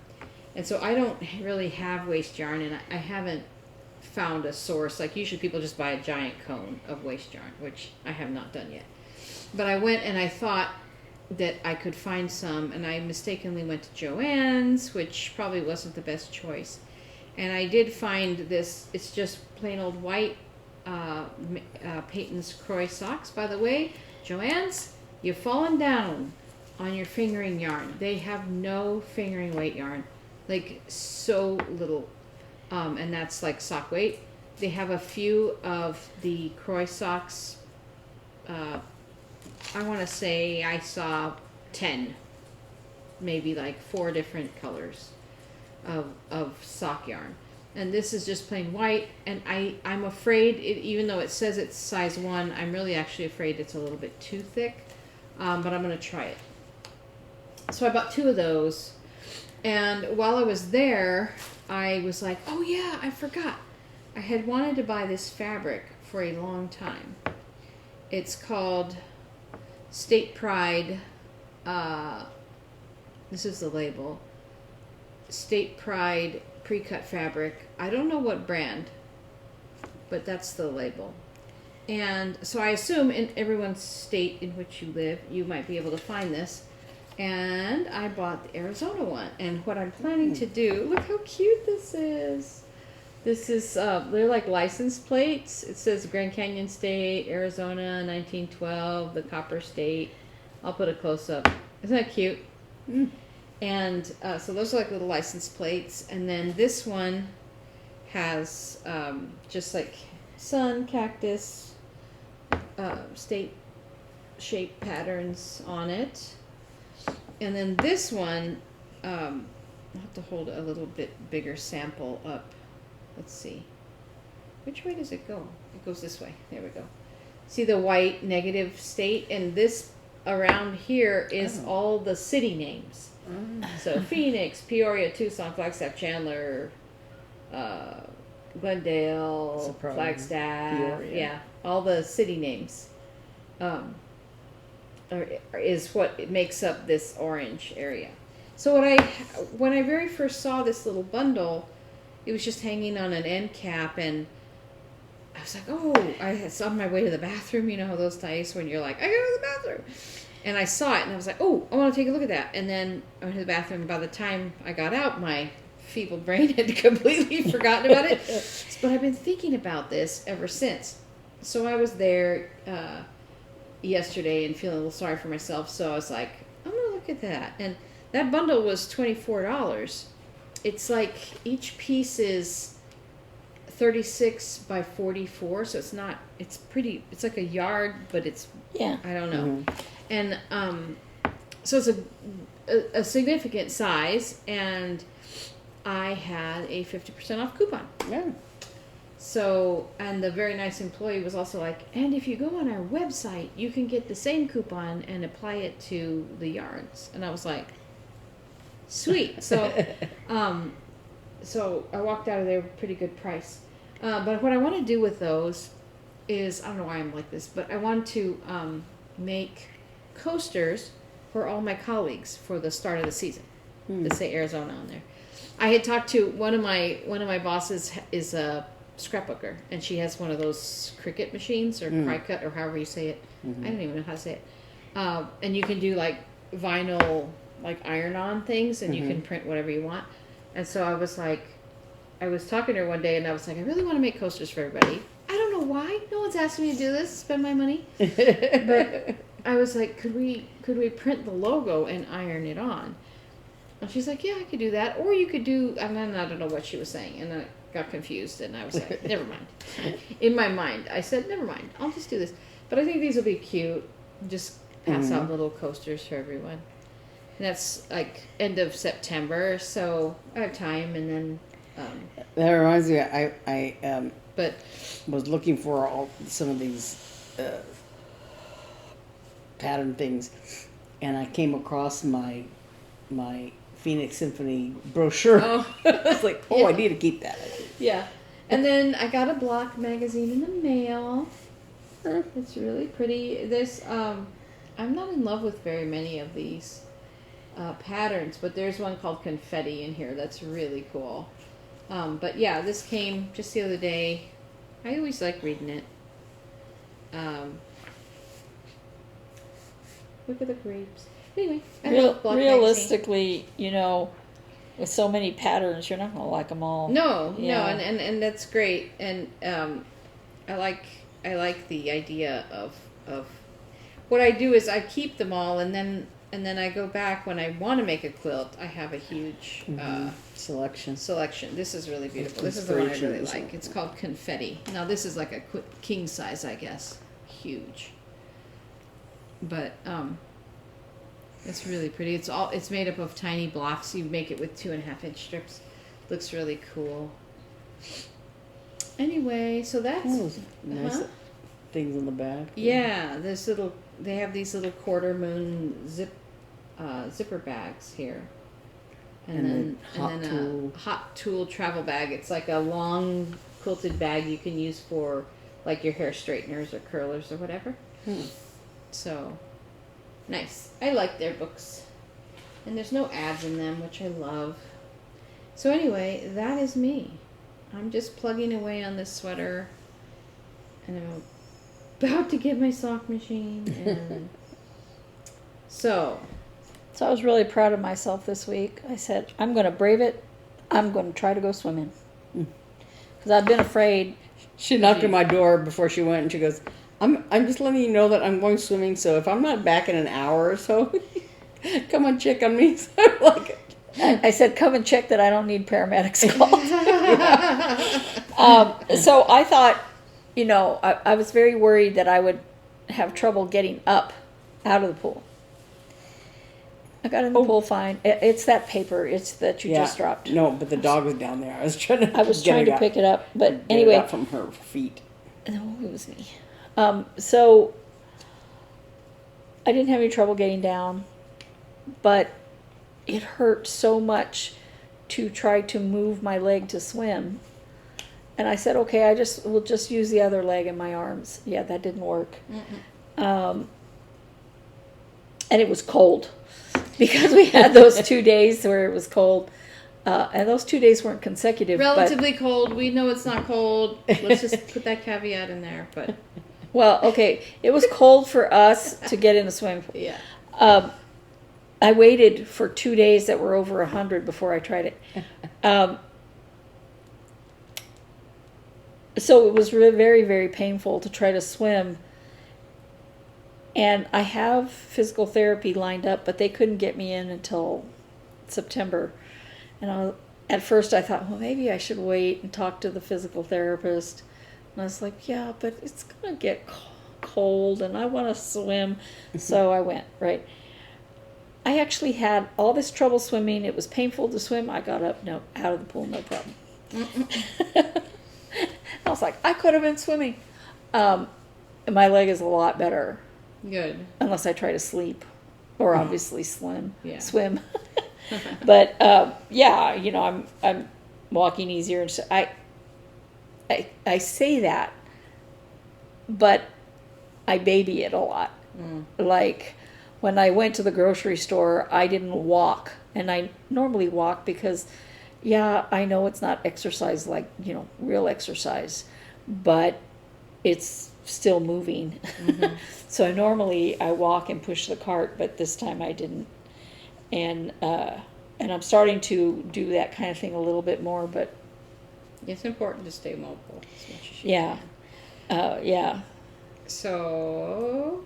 And so I don't really have waste yarn, and I haven't found a source. Like usually people just buy a giant cone of waste yarn, which I have not done yet. But I went and I thought that I could find some, and I mistakenly went to Joann's, which probably wasn't the best choice. And I did find this. It's just plain old white Peyton's Croy socks. By the way, Joann's, you've fallen down on your fingering yarn. They have no fingering weight yarn, like so little. And that's like sock weight. They have a few of the Croy socks. I want to say I saw 10, maybe like 4 different colors of sock yarn. And this is just plain white. And I'm afraid, even though it says it's size 1, I'm really actually afraid it's a little bit too thick. But I'm going to try it. So I bought 2 of those. And while I was there, I was like, oh yeah, I forgot. I had wanted to buy this fabric for a long time. It's called State Pride. This is the label. State Pride pre-cut fabric. I don't know what brand, but that's the label. And so I assume in everyone's state in which you live, you might be able to find this. And I bought the Arizona one. And what I'm planning to do, look how cute this is. This is, they're like license plates. It says Grand Canyon State, Arizona, 1912, the Copper State. I'll put a close-up. Isn't that cute? Mm. And so those are like little license plates. And then this one has just like sun, cactus, state-shaped patterns on it. And then this one, I'll have to hold a little bit bigger sample up. Let's see. Which way does it go? It goes this way. There we go. See the white negative state? And this around here is all the city names. So Phoenix, Peoria, Tucson, Flagstaff, Chandler, Glendale, Flagstaff. Peoria. Yeah, all the city names. Is what makes up this orange area. So when I very first saw this little bundle, it was just hanging on an end cap, and I was like, oh, I was on my way to the bathroom. You know how those days when you're like, I gotta go to the bathroom. And I saw it, and I was like, oh, I want to take a look at that. And then I went to the bathroom. By the time I got out, my feeble brain had completely forgotten about it. But I've been thinking about this ever since. So I was there yesterday and feeling a little sorry for myself. So I was like, I'm going to look at that. And that bundle was $24. It's like each piece is 36 by 44. So it's not, it's pretty, it's like a yard, but it's, Yeah. I don't know. And so it's a significant size. And I had a 50% off coupon. Yeah. So, and the very nice employee was also like, and if you go on our website, you can get the same coupon and apply it to the yards. And I was like, sweet. So, so I walked out of there with a pretty good price. But what I want to do with those is, I don't know why I'm like this, but I want to make coasters for all my colleagues for the start of the season. Let's say Arizona on there. I had talked to one of my bosses is a scrapbooker, and she has one of those Cricut machines or Cricut or however you say it. I don't even know how to say it. And you can do like vinyl, like iron-on things, and you can print whatever you want. And so I was like, I was talking to her one day, and I was like, I really want to make coasters for everybody. I don't know why. No one's asking me to do this. Spend my money. But I was like, could we print the logo and iron it on? And she's like, yeah, I could do that. Or you could do, and then I don't know what she was saying. And I got confused, and I was like, never mind. In my mind, I said, never mind. I'll just do this. But I think these will be cute. Just pass out little coasters for everyone. And that's like end of September, so I have time. And then, That reminds me, I but was looking for some of these pattern things, and I came across my Phoenix Symphony brochure. Oh. I was like, oh, Yeah. I need to keep that. yeah. And then I got a block magazine in the mail. It's really pretty. There's I'm not in love with very many of these patterns, but there's one called Confetti in here that's really cool. But yeah, this came just the other day. I always like reading it. Look at the grapes. Anyway, I love block magazine. Realistically, you know, with so many patterns, you're not going to like them all. No, Yeah. no, and that's great. And I like the idea of what I do is I keep them all, and then I go back when I want to make a quilt. I have a huge Selection. selection. This is really beautiful. This is the one I really Inspiration. like. It's called Confetti. Now this is like a king size, I guess. Huge. But it's really pretty. It's made up of tiny blocks. You make it with 2.5-inch strips. Looks really cool. Anyway, so that's Nice things on the back. yeah. They have these little quarter moon zipper bags here, and then a hot tool travel bag. It's like a long quilted bag you can use for like your hair straighteners or curlers or whatever. So nice. I like their books, and there's no ads in them, which I love. So anyway, that is me. I'm just plugging away on this sweater, and I'm about to get my sock machine. And so I was really proud of myself this week. I said, I'm going to brave it. I'm going to try to go swimming. Because I've been afraid. She knocked on my door before she went, and she goes, I'm just letting you know that I'm going swimming, so if I'm not back in an hour or so, come and check on me. So I'm like, I said, come and check that I don't need paramedics called. So I thought, you know, I was very worried that I would have trouble getting up out of the pool. I got in the pool fine. It's that paper. It's that you just dropped. No, but the dog was down there. I was trying to pick it up, but get anyway. it up from her feet. No, it was me. So I didn't have any trouble getting down, but it hurt so much to try to move my leg to swim. And I said, okay, we'll just use the other leg and my arms. Yeah, that didn't work. And it was cold because we had those 2 days where it was cold. And those 2 days weren't consecutive. Relatively cold. We know it's not cold. Let's just put that caveat in there. But well, okay, it was cold for us to get in the swimming pool. yeah. I waited for 2 days that were over 100 before I tried it. So it was very, very painful to try to swim. And I have physical therapy lined up, but they couldn't get me in until September. And at first I thought, well, maybe I should wait and talk to the physical therapist. And I was like, yeah, but it's going to get cold and I want to swim. So I went, right? I actually had all this trouble swimming. It was painful to swim. I got up, out of the pool, no problem. I was like, I could have been swimming. And my leg is a lot better. Good. Unless I try to sleep. Or obviously swim. Yeah. But yeah, I'm walking easier. And so I say that, but I baby it a lot. Like when I went to the grocery store, I didn't walk, and I normally walk because, I know it's not exercise like real exercise, but it's still moving. So normally I walk and push the cart, but this time I didn't. And I'm starting to do that kind of thing a little bit more, but it's important to stay mobile as much as you can. Yeah. So,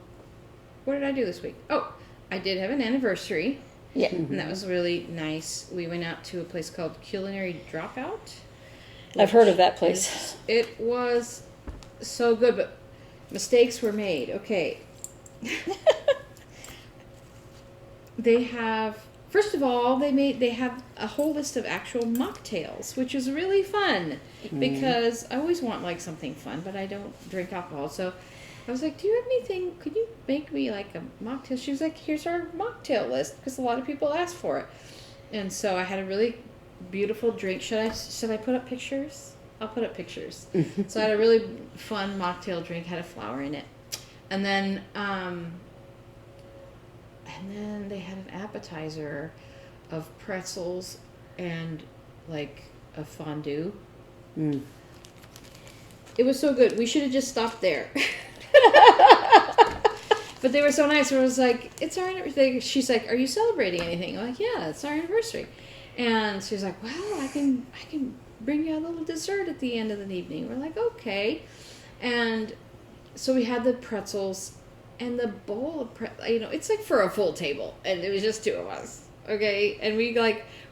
what did I do this week? Oh, I did have an anniversary. Yeah. And that was really nice. We went out to a place called Culinary Dropout. I've heard of that place. It was so good, but mistakes were made. Okay. They have, first of all, they have a whole list of actual mocktails, which is really fun because I always want like something fun, but I don't drink alcohol. So I was like, do you have anything, could you make me like a mocktail? She was like, here's our mocktail list, because a lot of people ask for it. And so I had a really beautiful drink. Should I put up pictures? I'll put up pictures. So I had a really fun mocktail drink, had a flower in it. And then they had an appetizer of pretzels and like a fondue. It was so good. We should have just stopped there. But they were so nice. I was like, it's our anniversary. She's like, are you celebrating anything? I'm like, yeah, it's our anniversary. And she's like, well, I can bring you a little dessert at the end of the evening. We're like, okay. And so we had the pretzels and the bowl of it's like for a full table, and it was just two of us. Okay. And we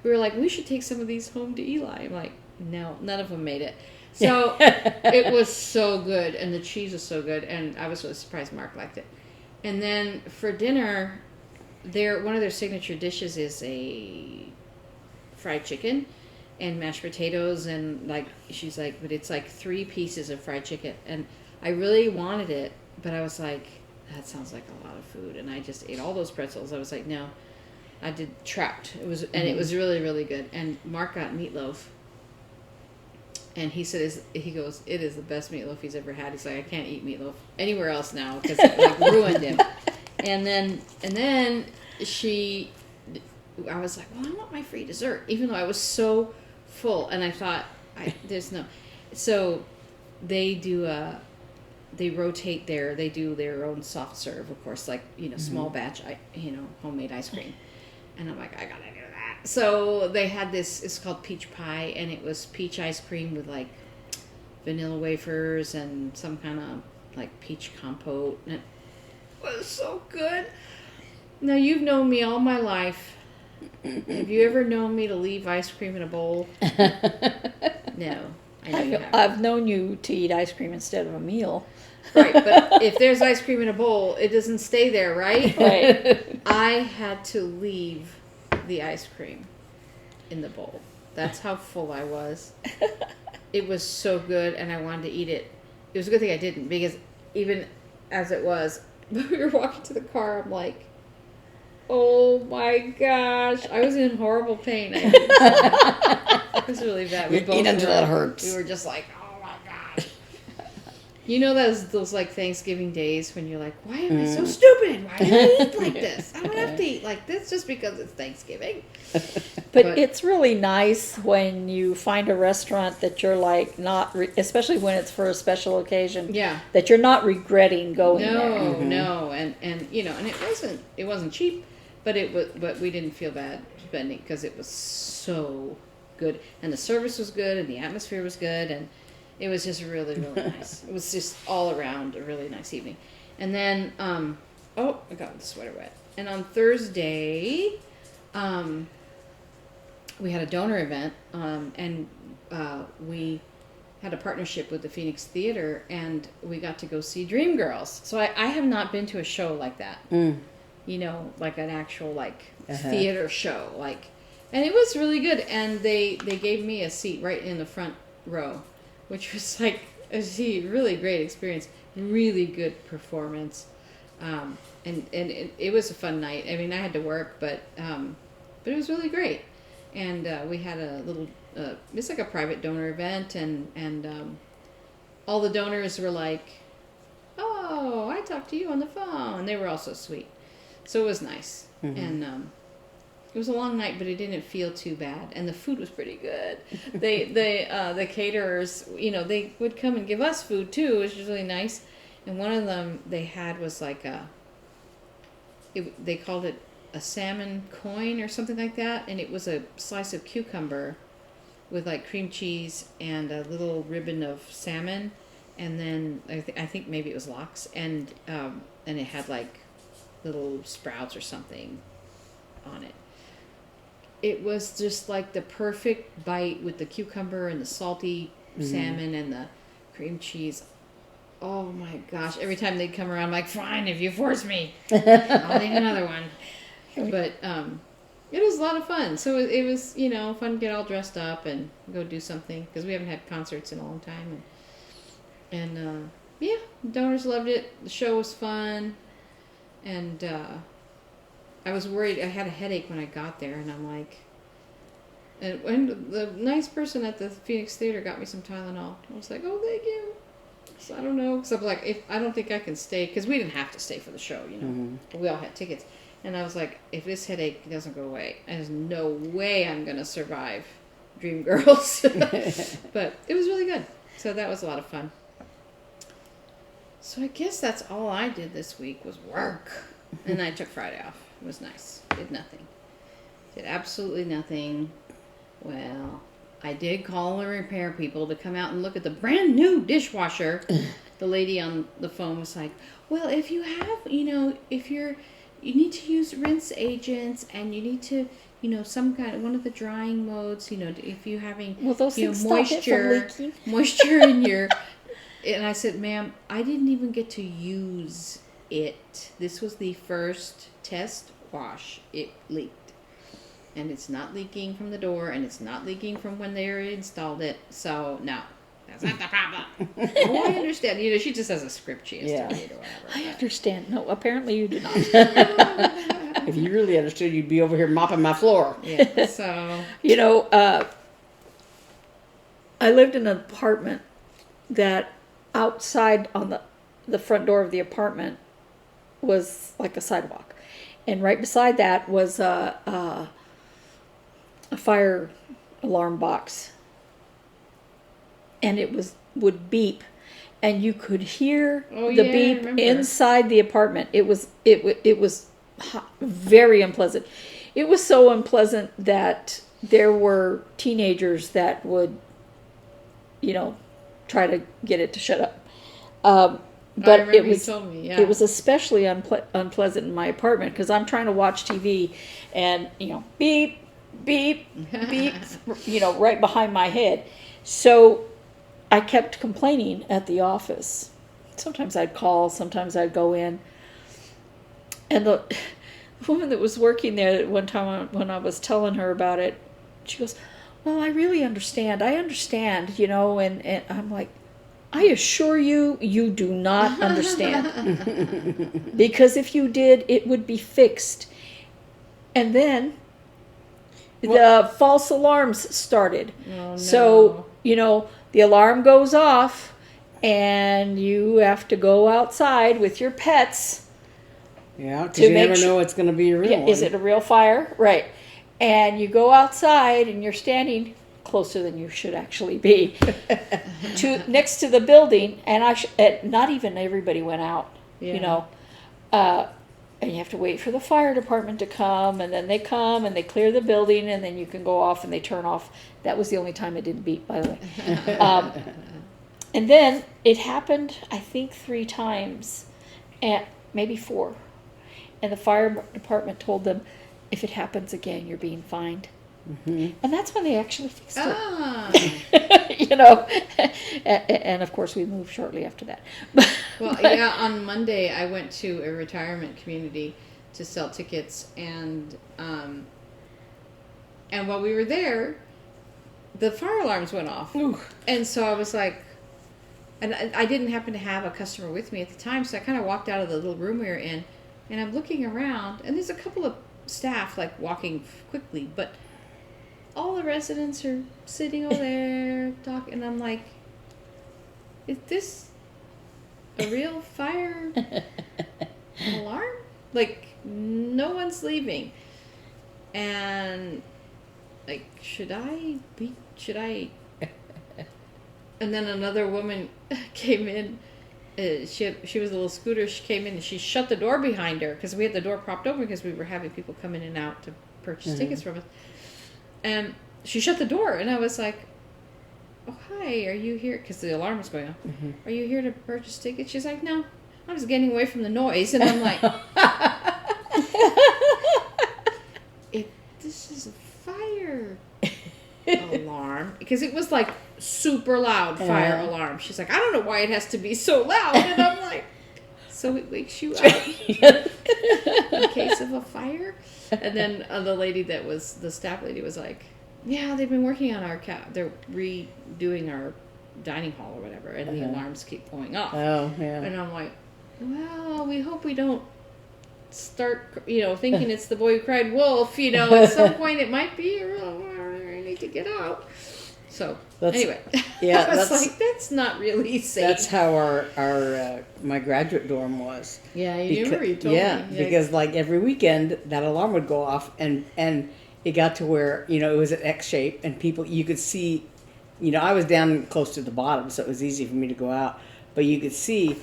were like, we should take some of these home to Eli. I'm like, no, none of them made it. So it was so good, and the cheese was so good, and I was really surprised Mark liked it. And then for dinner, one of their signature dishes is a fried chicken and mashed potatoes, and she's like, but it's like 3 pieces of fried chicken, and I really wanted it, but I was like, that sounds like a lot of food, and I just ate all those pretzels. I was like, no, I did trapped. It was, and it was really, really good. And Mark got meatloaf. And he said, he goes, it is the best meatloaf he's ever had. He's like, I can't eat meatloaf anywhere else now because it ruined him. And then I was like, well, I want my free dessert, even though I was so full. And I thought, so they rotate they do their own soft serve, of course, like, small batch, homemade ice cream. And I'm like, I gotta do that. So they had this, it's called peach pie, and it was peach ice cream with like vanilla wafers and some kind of like peach compote. And it was so good. Now, you've known me all my life. Have you ever known me to leave ice cream in a bowl? No. I know you haven't. I've known you to eat ice cream instead of a meal. Right, but if there's ice cream in a bowl, it doesn't stay there, right? Right. I had to leave the ice cream in the bowl. That's how full I was. It was so good, and I wanted to eat it. It was a good thing I didn't, because even as it was, when we were walking to the car, I'm like, oh my gosh. I was in horrible pain. It was really bad. We both until it hurts. We were just like, oh my gosh. You know those like Thanksgiving days when you're like, why am I so stupid? Why do I eat like this? I don't have to eat like this just because it's Thanksgiving. But it's really nice when you find a restaurant that you're like especially when it's for a special occasion. Yeah. That you're not regretting going there. No, and and it wasn't cheap, but we didn't feel bad spending because it was so good, and the service was good, and the atmosphere was good, and it was just really, really nice. It was just all around a really nice evening. And then, oh, I got the sweater wet. And on Thursday, we had a donor event, and we had a partnership with the Phoenix Theater, and we got to go see Dreamgirls. So I have not been to a show like that. You know, like an actual theater show, and it was really good. And they gave me a seat right in the front row, which was a really great experience, really good performance, and it was a fun night. I mean, I had to work, but it was really great. And we had a little, it's like a private donor event, and all the donors were like, "Oh, I talked to you on the phone." They were all so sweet. So it was nice. And it was a long night, but it didn't feel too bad. And the food was pretty good. The caterers, you know, they would come and give us food too, which was really nice. And one of them they had was they called it a salmon coin or something like that. And it was a slice of cucumber with cream cheese and a little ribbon of salmon. And then I think maybe it was lox. And it had little sprouts or something on it. It was just the perfect bite with the cucumber and the salty salmon and the cream cheese. Oh my gosh. Every time they'd come around, I'm like, fine, if you force me, I'll eat another one. But it was a lot of fun. So it was, you know, fun to get all dressed up and go do something, because we haven't had concerts in a long time. And yeah, donors loved it. The show was fun. And I was worried. I had a headache when I got there, and I'm like, and when the nice person at the Phoenix Theater got me some Tylenol, I was like, oh, thank you. So I don't know, because I was like, I don't think I can stay, because we didn't have to stay for the show, you know. We all had tickets, and I was like, if this headache doesn't go away, there's no way I'm gonna survive Dreamgirls. But it was really good, so that was a lot of fun. So I guess that's all I did this week was work. And I took Friday off. It was nice. Did nothing. Did absolutely nothing. Well, I did call the repair people to come out and look at the brand new dishwasher. The lady on the phone was like, well, if you have, you know, you need to use rinse agents, and you need to, you know, some kind of one of the drying modes, you know, if you're having, those you know, things stop it from leaking. moisture in your... And I said, ma'am, I didn't even get to use it. This was the first test wash. It leaked. And it's not leaking from the door, and it's not leaking from when they installed it. So, no, that's not the problem. Oh, I understand. You know, she just has a script she has to read or whatever. I understand. No, apparently you do not. If you really understood, you'd be over here mopping my floor. Yeah, so... You know, I lived in an apartment that outside on the front door of the apartment was like a sidewalk, and right beside that was a fire alarm box, and it would beep, and you could hear the beep inside the apartment. It was very unpleasant. It was so unpleasant that there were teenagers that would, you know, try to get it to shut up. But it was it was especially unpleasant in my apartment, because I'm trying to watch TV, and, you know, beep, beep, beep, you know, right behind my head. So I kept complaining at the office. Sometimes I'd call, sometimes I'd go in. And the woman that was working there at one time, when I was telling her about it, she goes, well, I really understand. I understand, you know, and I'm like, I assure you, you do not understand. Because if you did, it would be fixed. And then the false alarms started. Oh, no. So, you know, the alarm goes off, and you have to go outside with your pets. Yeah, because you never know it's going to be a real one. Is it a real fire? Right. And you go outside, and you're standing closer than you should actually be next to the building, and not even everybody went out, you know. and you have to wait for the fire department to come, and then they come and they clear the building, and then you can go off and they turn off. That was the only time it didn't beep, by the way. And then it happened, I think, 3 times, and maybe 4. And the fire department told them, if it happens again, you're being fined. Mm-hmm. And that's when they actually fixed it. You know, and of course we moved shortly after that. Well, yeah, on Monday I went to a retirement community to sell tickets, and while we were there, the fire alarms went off. Ooh. And so I was like, and I didn't happen to have a customer with me at the time, so I kind of walked out of the little room we were in, and I'm looking around, and there's a couple of staff like walking quickly, but all the residents are sitting over there talking, and I'm like, is this a real fire alarm? Like, no one's leaving. And like, should I? And then another woman came in. She was a little scooter. She came in and she shut the door behind her because we had the door propped open because we were having people come in and out to purchase tickets from us. And she shut the door, and I was like, "Oh, hi, are you here?" Because the alarm was going off. Mm-hmm. Are you here to purchase tickets? She's like, "No, I'm just getting away from the noise." And I'm like, "If this is a fire alarm," because it was like super loud fire alarm. She's like, "I don't know why it has to be so loud," and I'm like, "So it wakes you up in case of a fire?" And then the lady that was the staff lady was like, "Yeah, they've been working on our they're redoing our dining hall or whatever, and the alarms keep going off." Oh, yeah. And I'm like, "Well, we hope we don't start, thinking it's the boy who cried wolf. At some point it might be. I need to get out." So anyway, yeah, I was like, that's not really safe. That's how our my graduate dorm was. Yeah, you remember you told me. Yeah, because like every weekend that alarm would go off, and it got to where it was an X shape, and you could see, I was down close to the bottom, so it was easy for me to go out, but you could see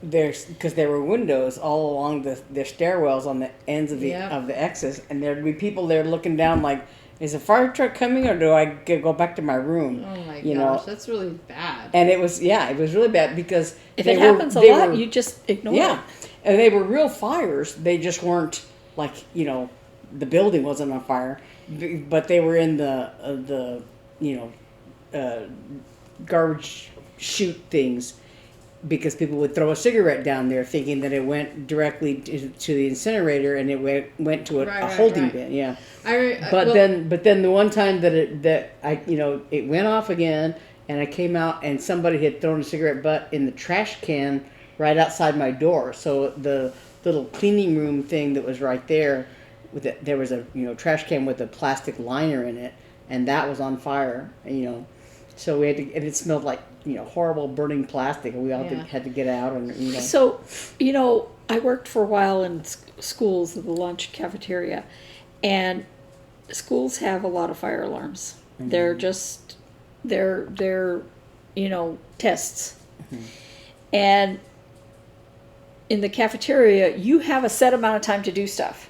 because there were windows all along the stairwells on the ends of the X's, and there'd be people there looking down like, is a fire truck coming, or do I go back to my room? Oh my gosh, that's really bad. And it was really bad because if it happens a lot, you just ignore it. Yeah, and they were real fires. They just weren't like the building wasn't on fire, but they were in the garbage chute things. Because people would throw a cigarette down there thinking that it went directly to the incinerator, and it went to a holding bin. Yeah. But then the one time that it went off again, and I came out and somebody had thrown a cigarette butt in the trash can right outside my door. So the little cleaning room thing that was right there, there was a trash can with a plastic liner in it, and that was on fire. So we had to, and it smelled like horrible burning plastic, and we all had to get out and So, I worked for a while in schools at the lunch cafeteria, and schools have a lot of fire alarms. Mm-hmm. They're just they're tests, mm-hmm. And in the cafeteria you have a set amount of time to do stuff,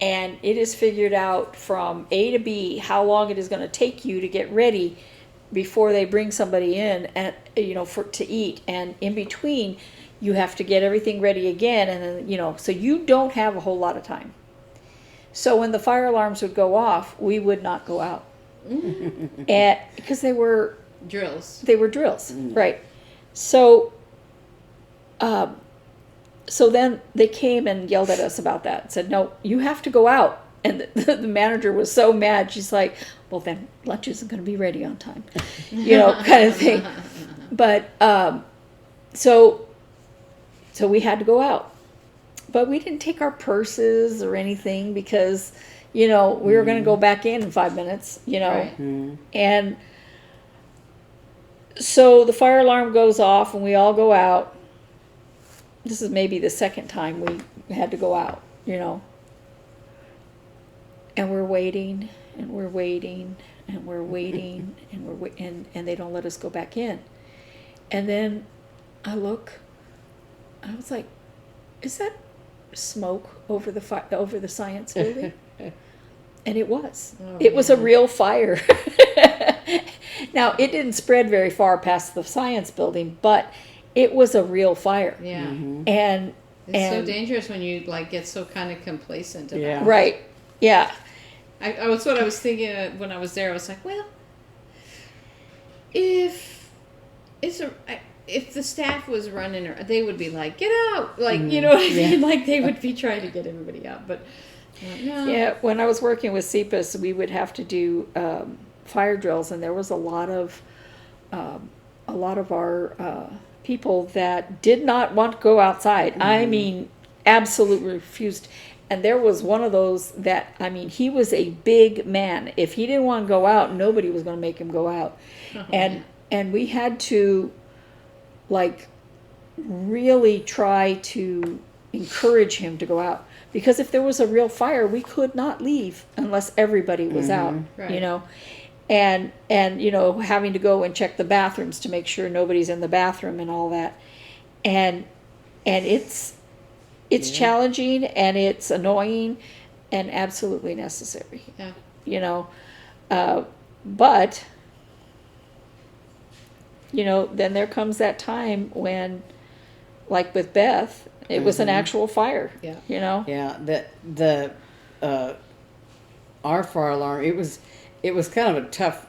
and it is figured out from A to B how long it is going to take you to get ready before they bring somebody in and to eat, and in between you have to get everything ready again, and then so you don't have a whole lot of time. So when the fire alarms would go off, we would not go out, and because they were drills. Right? So then they came and yelled at us about that and said, "No, you have to go out." And the manager was so mad. She's like, "Well, then lunch isn't going to be ready on time," kind of thing. But so we had to go out, but we didn't take our purses or anything because we were going to go back in 5 minutes. Right. And so the fire alarm goes off, and we all go out. This is maybe the second time we had to go out. And we're waiting, and we're waiting, and we're waiting, and they don't let us go back in. And then I look, and I was like, is that smoke over the science building? And it was. Oh, It was a man. real fire. Now, it didn't spread very far past the science building, but it was a real fire. Yeah. And It's so and dangerous when you like get so kind of complacent about Yeah. it. right, yeah, That's what I was thinking when I was there. I was like, well, if the staff was running, they would be like, get out, like you know what I mean? Like they would be trying to get everybody out, but no. yeah. When I was working with CEPAS, we would have to do fire drills, and there was a lot of our people that did not want to go outside. I mean, absolutely refused. And there was one of those that, I mean, he was a big man. If he didn't want to go out, nobody was going to make him go out. And we had to, like, really try to encourage him to go out. Because if there was a real fire, we could not leave unless everybody was out, Right. you know. And you know, having to go and check the bathrooms to make sure nobody's in the bathroom and all that. And it's challenging and it's annoying and absolutely necessary. Yeah. You know, but you know, then there comes that time when, like with Beth, it was an actual fire. Yeah. You know. Yeah, our fire alarm. It was kind of a tough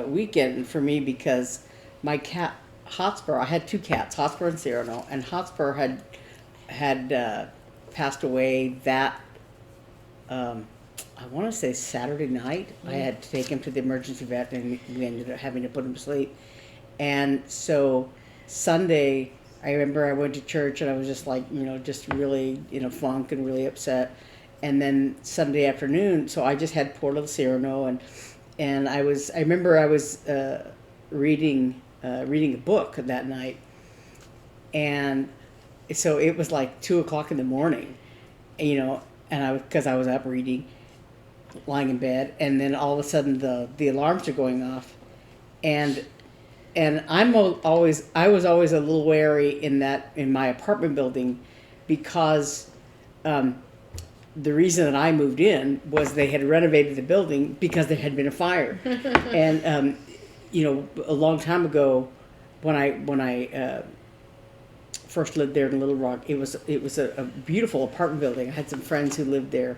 weekend for me because my cat Hotspur. I had two cats, Hotspur and Cyrano, and Hotspur had passed away that. I want to say Saturday night. I had to take him to the emergency vet, and we ended up having to put him to sleep. And so Sunday, I remember I went to church and I was just like, you know, just really in a funk and really upset. And then Sunday afternoon, so I just had poor little Cyrano, and I remember I was reading a book that night, and so it was like 2:00 in the morning, you know, and because I was up reading, lying in bed, and then all of a sudden the alarms are going off, and I was always a little wary in my apartment building, because the reason that I moved in was they had renovated the building because there had been a fire, and you know, a long time ago, when I first lived there in Little Rock, it was a beautiful apartment building. I had some friends who lived there,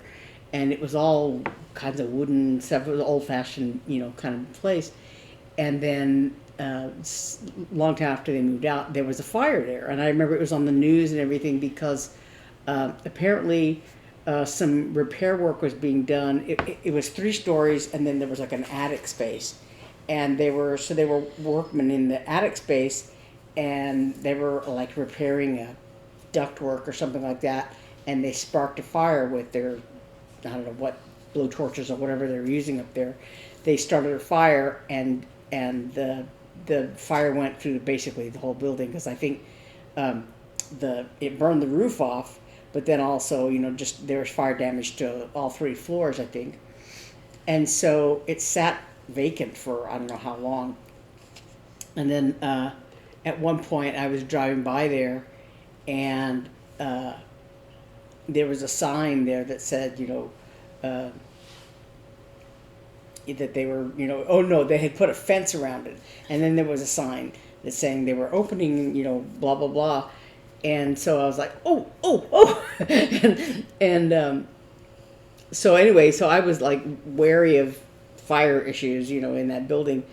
and it was all kinds of wooden stuff. It was old fashioned, you know, kind of place. And then long time after they moved out, there was a fire there, and I remember it was on the news and everything because apparently some repair work was being done. It was 3 stories, and then there was like an attic space, and they were workmen in the attic space, and they were like repairing a ductwork or something like that, and they sparked a fire with their, I don't know what, blow torches or whatever they were using up there. They started a fire, and the fire went through basically the whole building, because I think it burned the roof off, but then also, you know, just there was fire damage to all 3 floors, I think. And so it sat vacant for I don't know how long. And then at one point I was driving by there, and there was a sign there that said, you know, that they were, you know, oh no, they had put a fence around it. And then there was a sign that saying they were opening, you know, blah, blah, blah. And so I was like, oh. and so anyway, so I was like wary of fire issues, you know, in that building.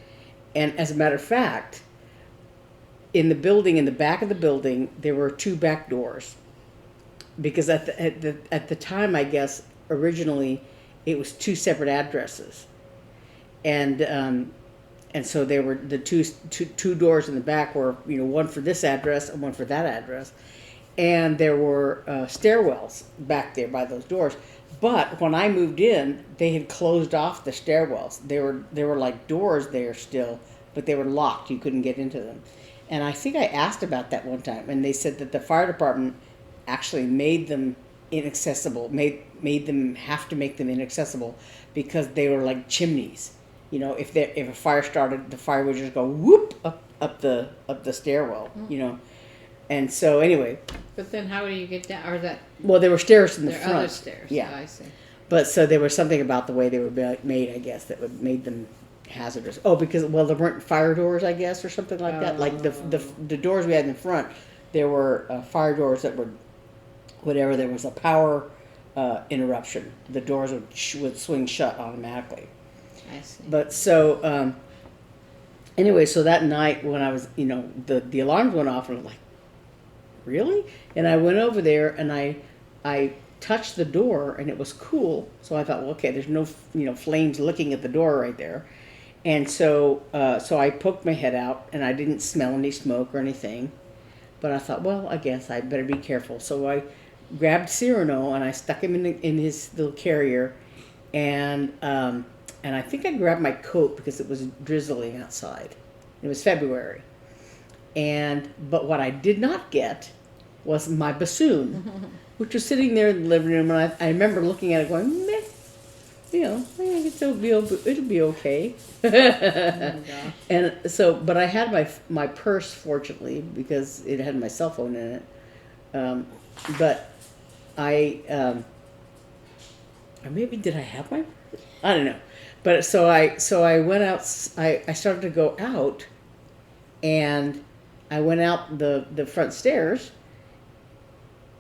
And as a matter of fact, in the building, in the back of the building, there were 2 back doors. Because at the time, I guess, originally, it was 2 separate addresses. And so there were the two doors in the back were, you know, one for this address and one for that address, and there were stairwells back there by those doors. But when I moved in, they had closed off the stairwells. There were like doors there still, but they were locked. You couldn't get into them. And I think I asked about that one time, and they said that the fire department actually made them inaccessible, made them have to make them inaccessible because they were like chimneys. You know, if a fire started, the fire would just go whoop up the stairwell. You know, And so anyway, But then how do you get down? Or that well, there were stairs in the there are front. other stairs. Yeah. I see. But so there was something about the way they were made, I guess, that would made them hazardous. Oh, because well, there weren't fire doors, I guess, or something like that. Like the doors we had in the front, there were fire doors that were, whatever. There was a power interruption. The doors would swing shut automatically. I see. But so anyway, so that night when I was, the alarms went off, and I'm like, really? And I went over there and I touched the door, and it was cool. So I thought, well, okay, there's no flames licking at the door right there. And so I poked my head out, and I didn't smell any smoke or anything. But I thought, well, I guess I better be careful. So I grabbed Cyrano and I stuck him in his little carrier, and I think I grabbed my coat because it was drizzling outside. It was February, but what I did not get was my bassoon, which was sitting there in the living room, and I remember looking at it going, meh. I think it'll be okay. Oh, And so, but I had my purse, fortunately, because it had my cell phone in it. But or maybe did I have my purse? I don't know. But so I went out. I started to go out, and I went out the front stairs.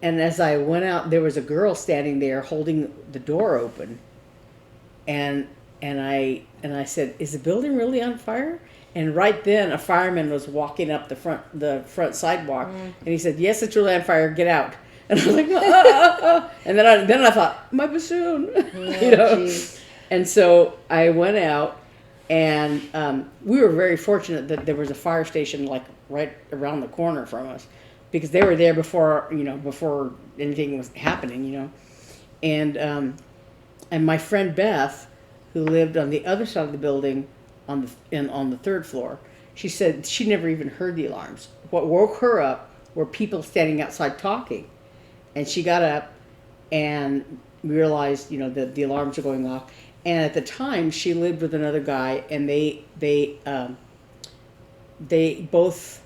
And as I went out, there was a girl standing there holding the door open. And I said, "Is the building really on fire?" And right then, a fireman was walking up the front sidewalk, and he said, "Yes, it's really on fire. Get out." And I was like, And then I thought, my bassoon, Geez. And so I went out, and we were very fortunate that there was a fire station like right around the corner from us, because they were there before anything was happening, And my friend Beth, who lived on the other side of the building on the third floor, she said she never even heard the alarms. What woke her up were people standing outside talking. And she got up and realized, that the alarms are going off. And at the time, she lived with another guy, and they both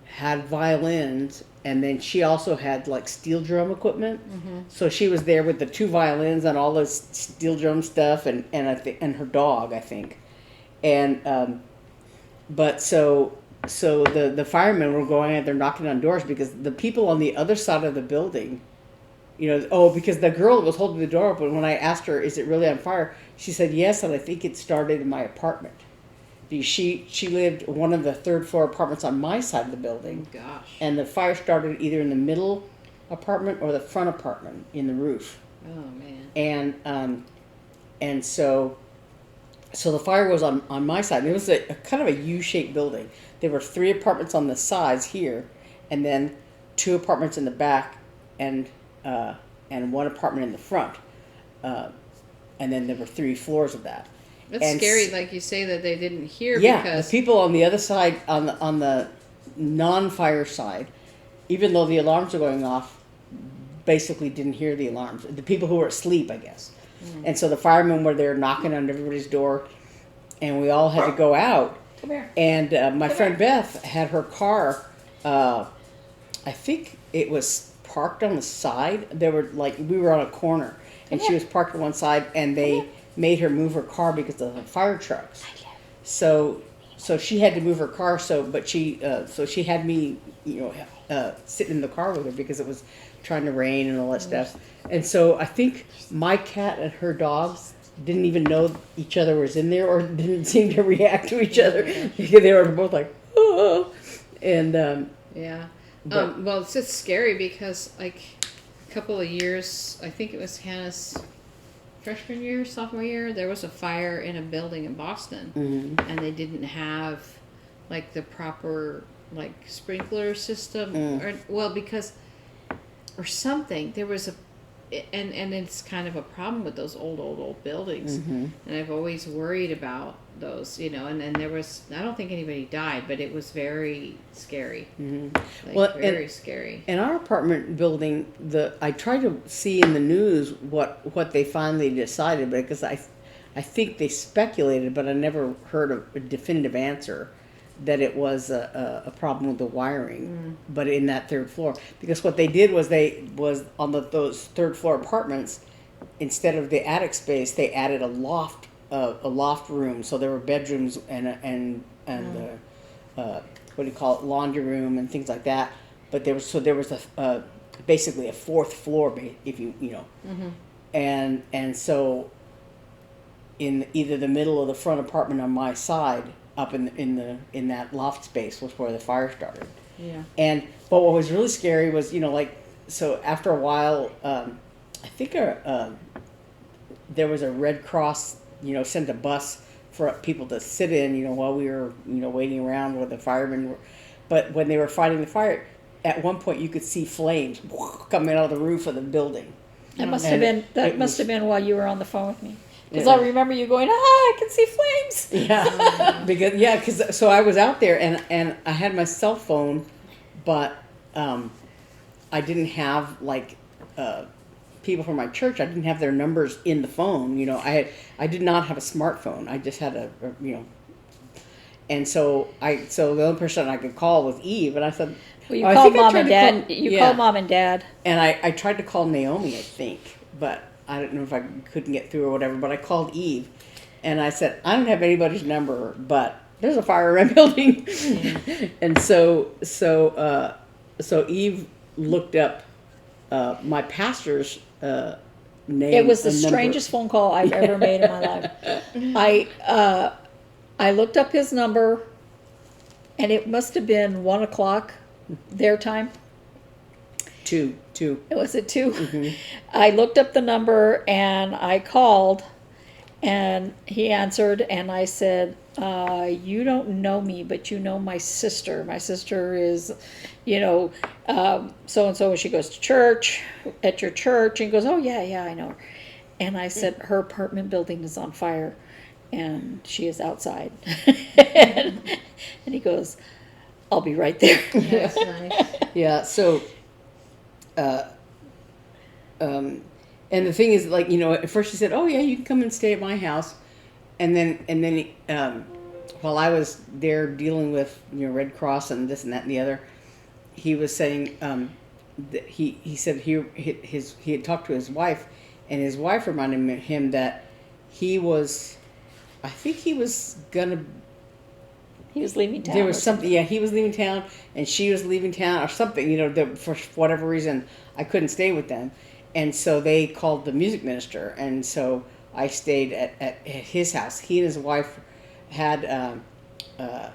had violins. And then she also had like steel drum equipment, so she was there with the 2 violins and all this steel drum stuff, and her dog, I think, but so the firemen were going out there knocking on doors because the people on the other side of the building, because the girl that was holding the door open, when I asked her, "Is it really on fire?" she said, "Yes, and I think it started in my apartment." She lived one of the third floor apartments on my side of the building. Gosh. And the fire started either in the middle apartment or the front apartment in the roof. Oh man. And so the fire was on my side. It was a kind of a U-shaped building. There were 3 apartments on the sides here, and then 2 apartments in the back, and 1 apartment in the front. And then there were 3 floors of that. That's scary, like you say, that they didn't hear. Yeah, because the people on the other side, on the non-fire side, even though the alarms were going off, basically didn't hear the alarms. The people who were asleep, I guess. And so the firemen were there knocking on everybody's door, and we all had to go out. Come here. And my friend Beth had her car, I think it was parked on the side. We were on a corner, and she was parked on one side, and they made her move her car because of the fire trucks. So she had to move her car. So she had me, sitting in the car with her because it was trying to rain and all that stuff. And so I think my cat and her dog didn't even know each other was in there, or didn't seem to react to each other because they were both like, oh. And yeah. Well, it's just scary because like a couple of years, I think it was Hannah's freshman year, sophomore year, there was a fire in a building in Boston, and they didn't have like the proper like sprinkler system, or something. There was and it's kind of a problem with those old buildings, and I've always worried about those, and there was, I don't think anybody died, but it was very scary, very scary. In our apartment building, I tried to see in the news what they finally decided, because I think they speculated, but I never heard a definitive answer, that it was a problem with the wiring, but in that third floor. Because what they did was on those third floor apartments, instead of the attic space, they added a loft room. So there were bedrooms and what do you call it, laundry room and things like that. But there was basically a fourth floor, if you know, and so in either the middle or the front apartment on my side, up in that loft space was where the fire started. Yeah. But what was really scary was, so after a while, I think there was a Red Cross, sent a bus for people to sit in, while we were, waiting around where the firemen were. But when they were fighting the fire, at one point you could see flames coming out of the roof of the building. That must have been while you were on the phone with me. Because I remember you going, I can see flames. Yeah, because so I was out there and I had my cell phone, but I didn't have people from my church. I didn't have their numbers in the phone. I did not have a smartphone. I just had and so the only person I could call was Eve, and I said, well, you called mom and dad. Called mom and dad, and I tried to call Naomi, I think, but I don't know if I couldn't get through or whatever, but I called Eve, and I said, I don't have anybody's number, but there's a fire in my building. And so Eve looked up my pastor's name. It was the strangest phone call I've ever made in my life. I looked up his number, and it must have been 1:00 their time. 2. It was at 2. Mm-hmm. I looked up the number and I called, and he answered, and I said, you don't know me, but you know my sister. My sister is, so-and-so, and she goes to church, at your church, and he goes, oh, yeah, I know her. And I said, her apartment building is on fire, and she is outside. and he goes, I'll be right there. That's nice. Yeah, so... and the thing is, at first he said, "Oh yeah, you can come and stay at my house," and then while I was there dealing with Red Cross and this and that and the other, he was saying that he said he had talked to his wife, and his wife reminded him that he was leaving town. There was something, yeah, he was leaving town, and she was leaving town, or something, for whatever reason, I couldn't stay with them. And so they called the music minister, and so I stayed at his house. He and his wife had, I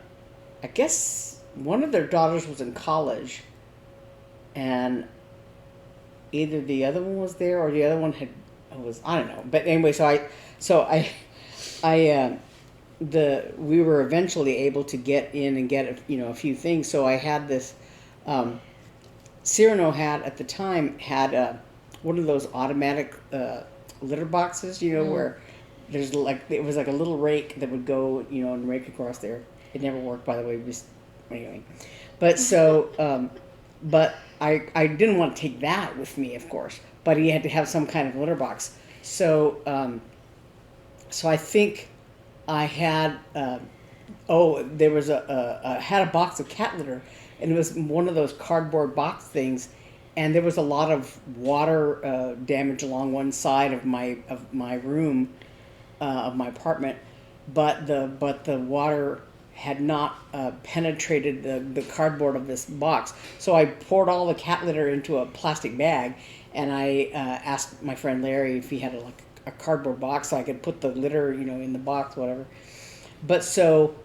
guess, one of their daughters was in college, and either the other one was there, or the other one I don't know. But anyway, we were eventually able to get in and get a few things. So I had this Cyrano at the time had one of those automatic litter boxes, where there's it was like a little rake that would go and rake across there. It never worked, by the way. Anyway, but so but I didn't want to take that with me, of course. But he had to have some kind of litter box. So so I think I had there was had a box of cat litter, and it was one of those cardboard box things, and there was a lot of water damage along one side of my room, of my apartment, but the water had not penetrated the cardboard of this box. So I poured all the cat litter into a plastic bag, and I asked my friend Larry if he had a cardboard box so I could put the litter, in the box, whatever. But so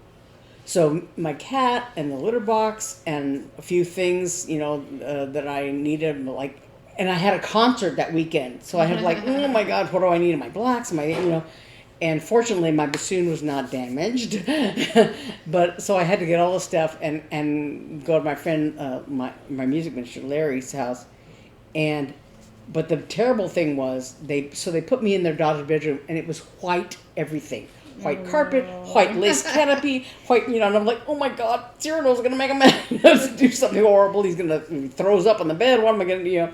my cat and the litter box and a few things, that I needed, and I had a concert that weekend. So I had oh my God, what do I need? My blacks, and fortunately my bassoon was not damaged. But so I had to get all the stuff and go to my friend, my music minister, Larry's house. But the terrible thing was they put me in their daughter's bedroom, and it was white everything. White carpet, white lace canopy, white, and I'm like, oh my God, Cyrano's going to make a mess, do something horrible. He's going to throws up on the bed. What am I going to do?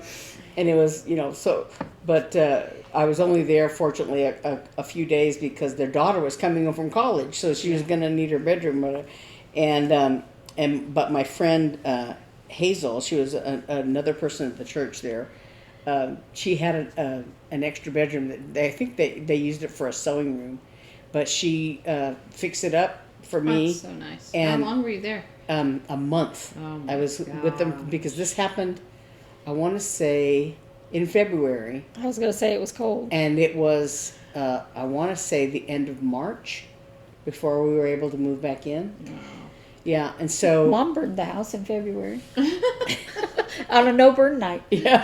And it was, but I was only there, fortunately, a few days because their daughter was coming home from college, so she was going to need her bedroom. But my friend Hazel, she was another person at the church there. She had an extra bedroom that I think they used it for a sewing room, but she fixed it up for me. That's so nice. And how long were you there? A month. Oh my I was with them because this happened, I want to say, in February. I was going to say it was cold. And it was, I want to say, the end of March before we were able to move back in. Wow. Yeah, and so... Mom burned the house in February. On a no-burn night. Yeah.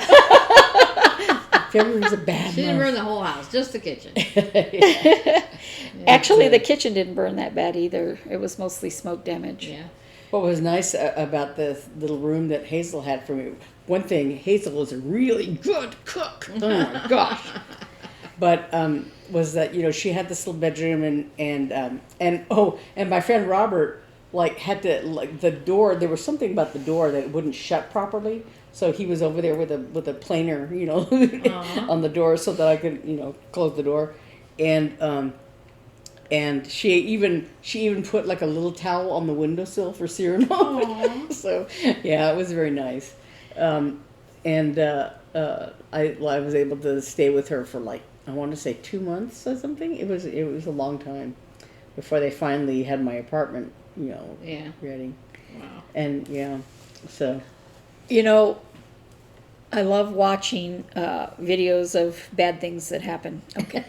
February's a bad month. She didn't burn the whole house, just the kitchen. Yeah. Actually, the kitchen didn't burn that bad either. It was mostly smoke damage. Yeah. What was nice about the little room that Hazel had for me, one thing, Hazel is a really good cook. Oh my gosh. But was that, she had this little bedroom and my friend Robert had to, the door, there was something about the door that wouldn't shut properly. So he was over there with a planer, on the door so that I could, close the door. And she even put like a little towel on the windowsill for Cyrano. So yeah, it was very nice. I was able to stay with her for I want to say 2 months or something. It was a long time before they finally had my apartment, ready. Wow. And yeah, so. I love watching videos of bad things that happen. Okay.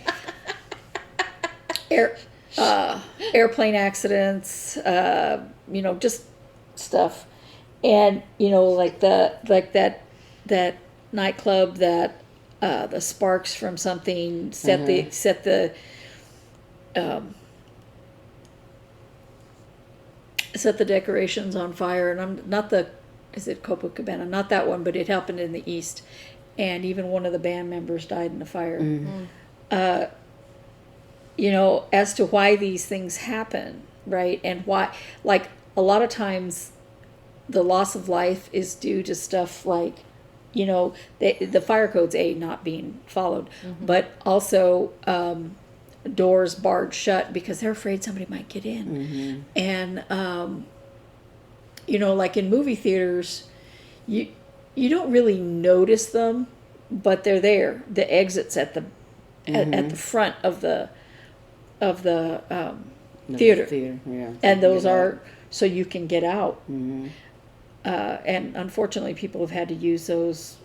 Airplane accidents, just stuff. And, like that nightclub that the sparks from something set the decorations on fire. And I'm not is it Copacabana? Not that one, but it happened in the East. And even one of the band members died in the fire. Mm-hmm. As to why these things happen, right? And why, a lot of times the loss of life is due to stuff like, the fire code's not being followed, but also doors barred shut because they're afraid somebody might get in. And, like in movie theaters, you don't really notice them, but they're there. The exits at the front of the theater. Yeah. And those are so you can get out. And unfortunately, people have had to use those,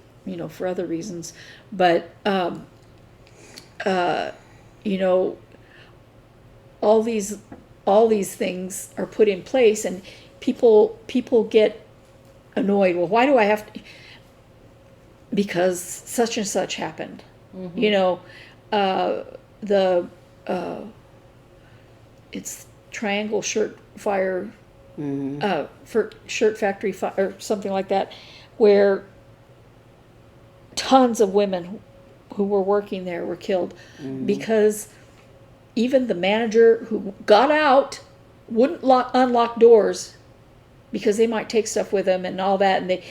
for other reasons. But all these things are put in place, and people get annoyed. Well, why do I have to? Because such and such happened. It's Triangle Shirt Fire, for Shirt Factory Fire, or something like that, where tons of women who were working there were killed because even the manager who got out wouldn't unlock doors because they might take stuff with them and all that, and they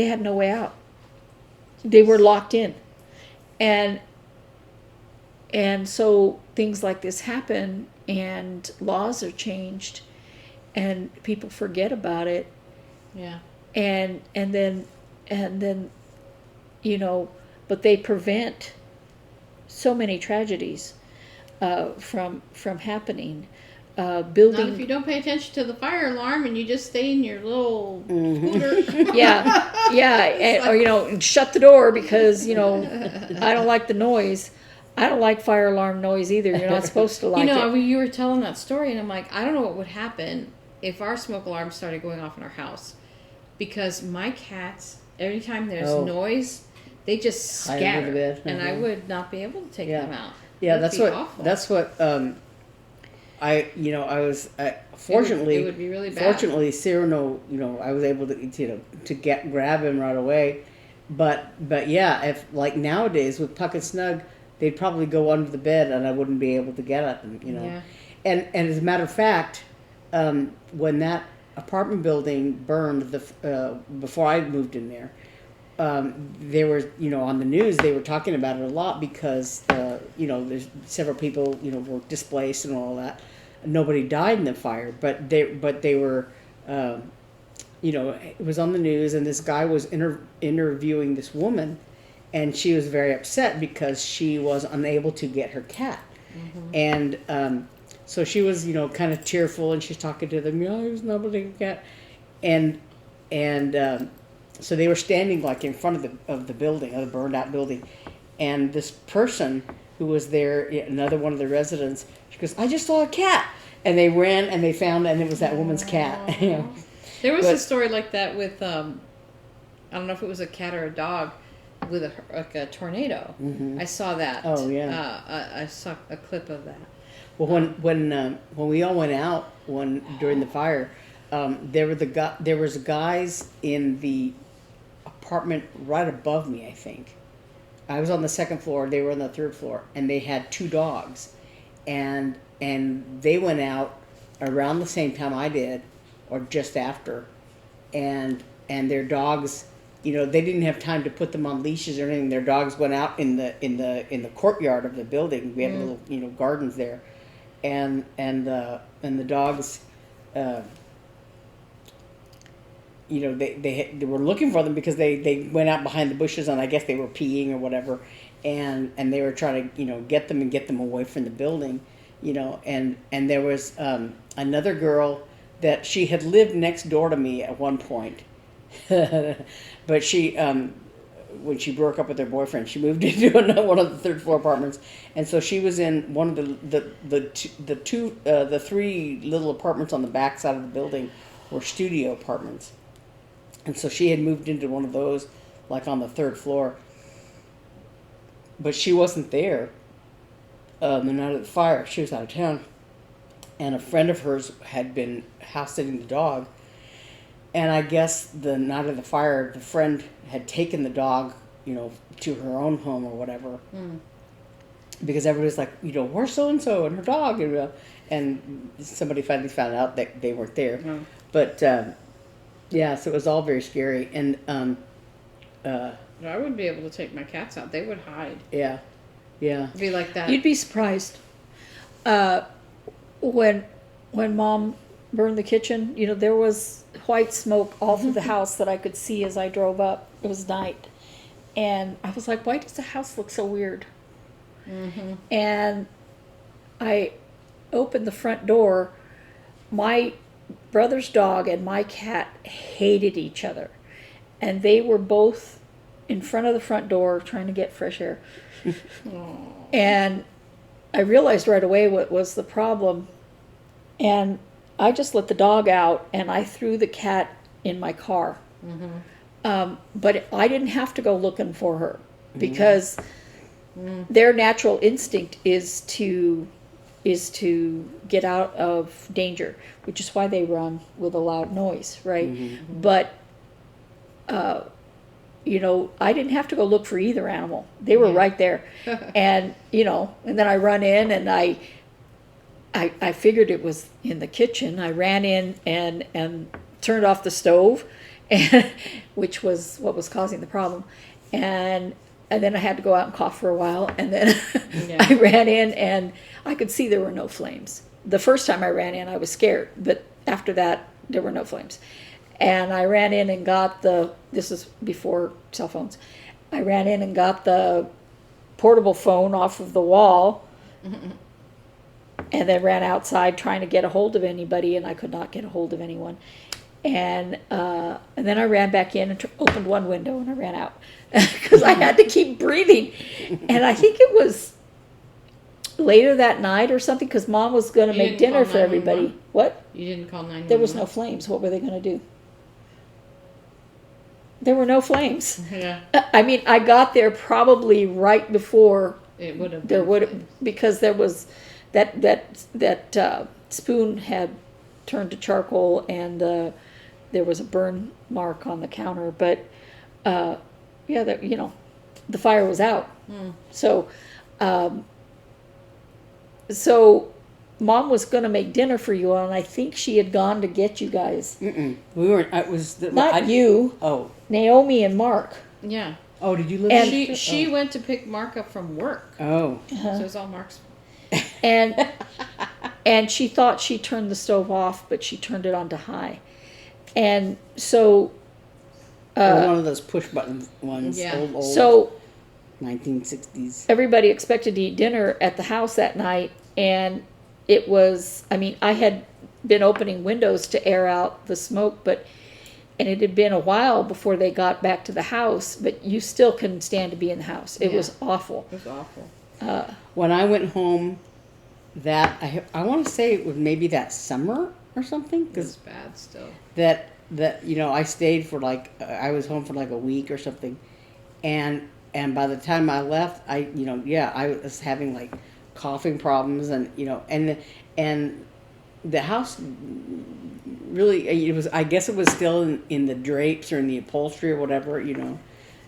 had no way out. They were locked in, and so things like this happen, and laws are changed, and people forget about it. Yeah. And then but they prevent so many tragedies from happening. Building. Not if you don't pay attention to the fire alarm and you just stay in your little scooter. And shut the door because I don't like the noise. I don't like fire alarm noise either. You're not supposed to like it. You were telling that story, and I'm like, I don't know what would happen if our smoke alarm started going off in our house, because my cats, every time there's noise, they just scatter, and I would not be able to take them out. Yeah, That'd be awful. that's what. I was fortunately it would be really bad. Fortunately, Cyrano, I was able to grab him right away, but yeah, if like nowadays with Puck and Snug, they'd probably go under the bed and I wouldn't be able to get at them, Yeah. And as a matter of fact, when that apartment building burned before I moved in there, they were, on the news, they were talking about it a lot because, there's several people, were displaced and all that. nobody died in the fire, but they were, it was on the news, and this guy was interviewing this woman, and she was very upset because she was unable to get her cat. And so she was, kind of tearful, and she's talking to them, there's nobody cat. And so they were standing like in front of the building, of the burned out building. And this person who was there, another one of the residents, she goes, I just saw a cat. And they ran and they found, and it was that woman's cat. There was a story like that with, I don't know if it was a cat or a dog, with a tornado. I saw that. Oh, yeah. I saw a clip of that. Well, when we all went out during the fire, there was guys in the apartment right above me, I think. I was on the second floor, they were on the third floor, and they had 2 dogs, and they went out around the same time I did, or just after, and their dogs, they didn't have time to put them on leashes or anything. Their dogs went out in the courtyard of the building. We had little gardens there, and the dogs. They were looking for them because they went out behind the bushes, and I guess they were peeing or whatever, and they were trying to get them away from the building, and there was another girl that she had lived next door to me at one point, but she when she broke up with her boyfriend, she moved into one of the third floor apartments, and so she was in one of the 3 little apartments on the back side of the building were studio apartments. And so she had moved into one of those, like on the 3rd floor. But she wasn't there the night of the fire. She was out of town. And a friend of hers had been house sitting the dog. And I guess the night of the fire, the friend had taken the dog, to her own home or whatever. Because everybody's like, where's so-and-so and her dog? And somebody finally found out that they weren't there. But... yeah, so it was all very scary, and I wouldn't be able to take my cats out. They would hide. Yeah. It'd be like that. You'd be surprised. When Mom burned the kitchen, there was white smoke all through the house that I could see as I drove up. It was night, and I was like, "Why does the house look so weird?" And I opened the front door. My brother's dog and my cat hated each other, and they were both in front of the front door trying to get fresh air. And I realized right away what was the problem, and I just let the dog out and I threw the cat in my car. But I didn't have to go looking for her, because their natural instinct is to get out of danger, which is why they run with a loud noise, right? But, I didn't have to go look for either animal. They were right there. And, and then I run in, and I figured it was in the kitchen. I ran in and turned off the stove, and, which was what was causing the problem. And then I had to go out and cough for a while, and then I ran in, and I could see there were no flames. The first time I ran in, I was scared, but after that, there were no flames. And I ran in and got this is before cell phones, I ran in and got the portable phone off of the wall, and then ran outside trying to get a hold of anybody, and I could not get a hold of anyone. And then I ran back in and opened one window, and I ran out because I had to keep breathing. And I think it was later that night or something, because Mom was going to make dinner for everybody. What? You didn't call 911? There was no flames. What were they going to do? There were no flames. Yeah. I mean, I got there probably right before It would have. there would, because there was that spoon had turned to charcoal, and there was a burn mark on the counter. But the fire was out. So Mom was going to make dinner for you, and I think she had gone to get you guys. We weren't. It was Not you. Oh. Naomi and Mark. Yeah. Oh, did you live? And she went to pick Mark up from work. Oh. So it was all Mark's. And and she thought she turned the stove off, but she turned it on to high. And so one of those push button ones, Yeah. old so 1960s. everybody expected to eat dinner at the house that night, and it was, I mean, I had been opening windows to air out the smoke, and it had been a while before they got back to the house, but you still couldn't stand to be in the house. It was awful. It was awful. When I went home, I want to say it was maybe that summer or something, It was because bad still. that I stayed for like I was home for like a week or something, and by the time I left, I was having like coughing problems, and and the house really, it was, I guess it was still in the drapes or in the upholstery or whatever,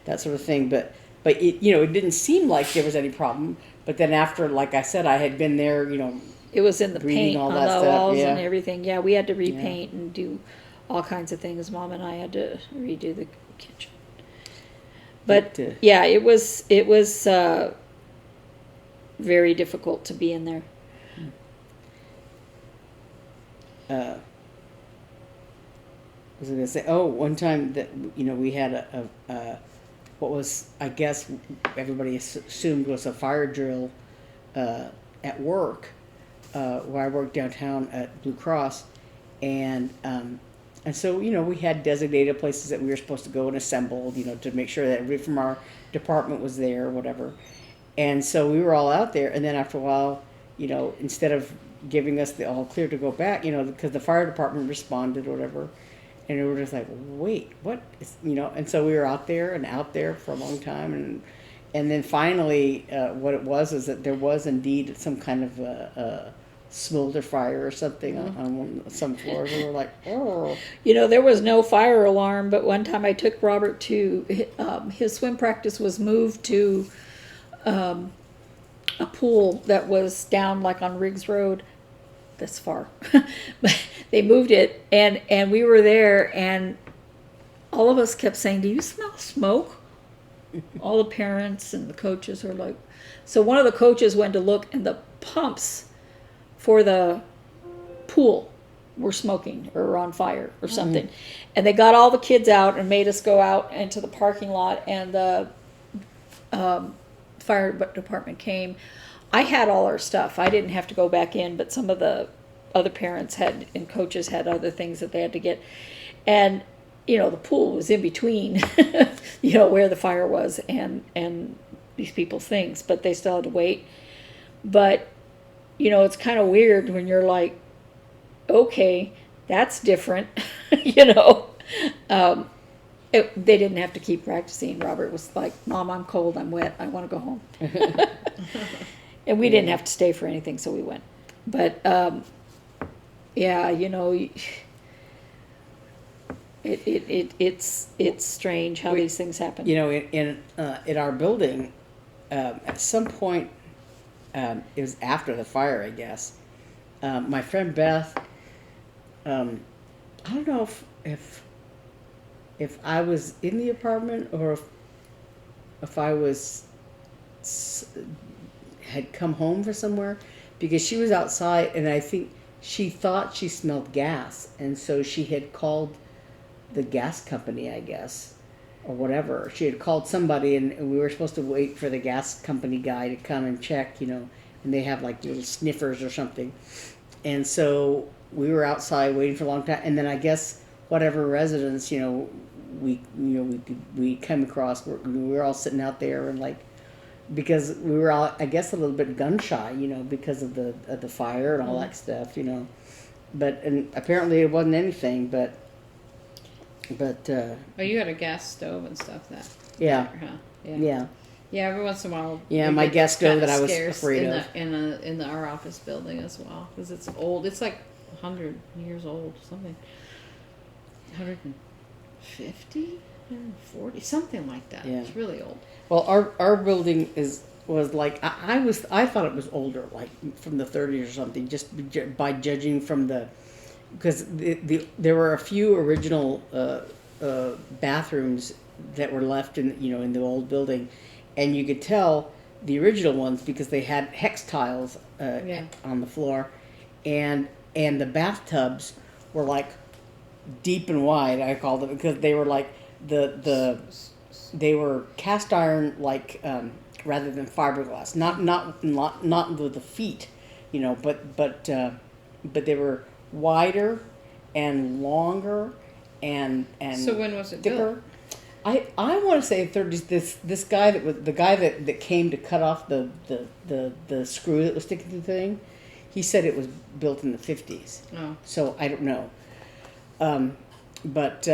that sort of thing, but it it didn't seem like there was any problem. But then after, like I said, I had been there, It was in the paint all on that the stuff, walls yeah. and everything. Yeah, we had to repaint and do all kinds of things. Mom and I had to redo the kitchen. But yeah, it was very difficult to be in there. Was I going to say? Oh, one time that we had a what was, I guess everybody assumed was a fire drill at work, where I worked downtown at Blue Cross, and so we had designated places that we were supposed to go and assemble, to make sure that everybody from our department was there or whatever, and so we were all out there, and then after a while, instead of giving us the all clear to go back, because the fire department responded or whatever. And we were just like, wait, what is, and so we were out there for a long time. And then finally, what it was is that there was indeed some kind of a smolder fire or something on some floors. And we were like, oh. There was no fire alarm, but one time I took Robert to, his swim practice was moved to a pool that was down like on Riggs Road. That's far. But they moved it, and we were there, and all of us kept saying, do you smell smoke? All the parents and the coaches were like, so one of the coaches went to look, and the pumps for the pool were smoking or on fire or something. And they got all the kids out and made us go out into the parking lot, and the fire department came. I had all our stuff. I didn't have to go back in, but some of the other parents had and coaches had other things that they had to get. And, the pool was in between, where the fire was and these people's things, but they still had to wait. But, it's kind of weird when you're like, okay, that's different, they didn't have to keep practicing. Robert was like, Mom, I'm cold, I'm wet, I want to go home. And we didn't have to stay for anything, so we went. But, it's strange how these things happen. In our building, at some point, it was after the fire, I guess. My friend Beth, I don't know if I was in the apartment or if I had come home from somewhere, because she was outside, and I think she thought she smelled gas, and so she had called the gas company, I guess, or whatever. She had called somebody, and we were supposed to wait for the gas company guy to come and check, and they have like little sniffers or something. And so we were outside waiting for a long time, and then I guess whatever residents, we came across, we were all sitting out there, and like, because we were all, I guess, a little bit gun shy, because of the fire and all that stuff, But and apparently it wasn't anything, but. Oh, you had a gas stove and stuff that. Yeah. Huh? Yeah. Yeah. Every once in a while. Yeah, we my get gas stove kinda that I was scarce afraid of. in our office building as well, because it's old. It's like 100 years old, something. 150, 140, something like that. Yeah. It's really old. Well, our building was like, I thought it was older, like from the 30s or something, just by judging from because there were a few original bathrooms that were left in the old building, and you could tell the original ones because they had hex tiles on the floor, and the bathtubs were like deep and wide. I called them because they were like they were cast iron, like rather than fiberglass. Not with the feet, you know, but they were wider and longer and So when was it thicker. built? I want to say 30s. This guy that was the guy that came to cut off the screw that was sticking to the thing. He said it was built in the 50s. Oh. So I don't know. But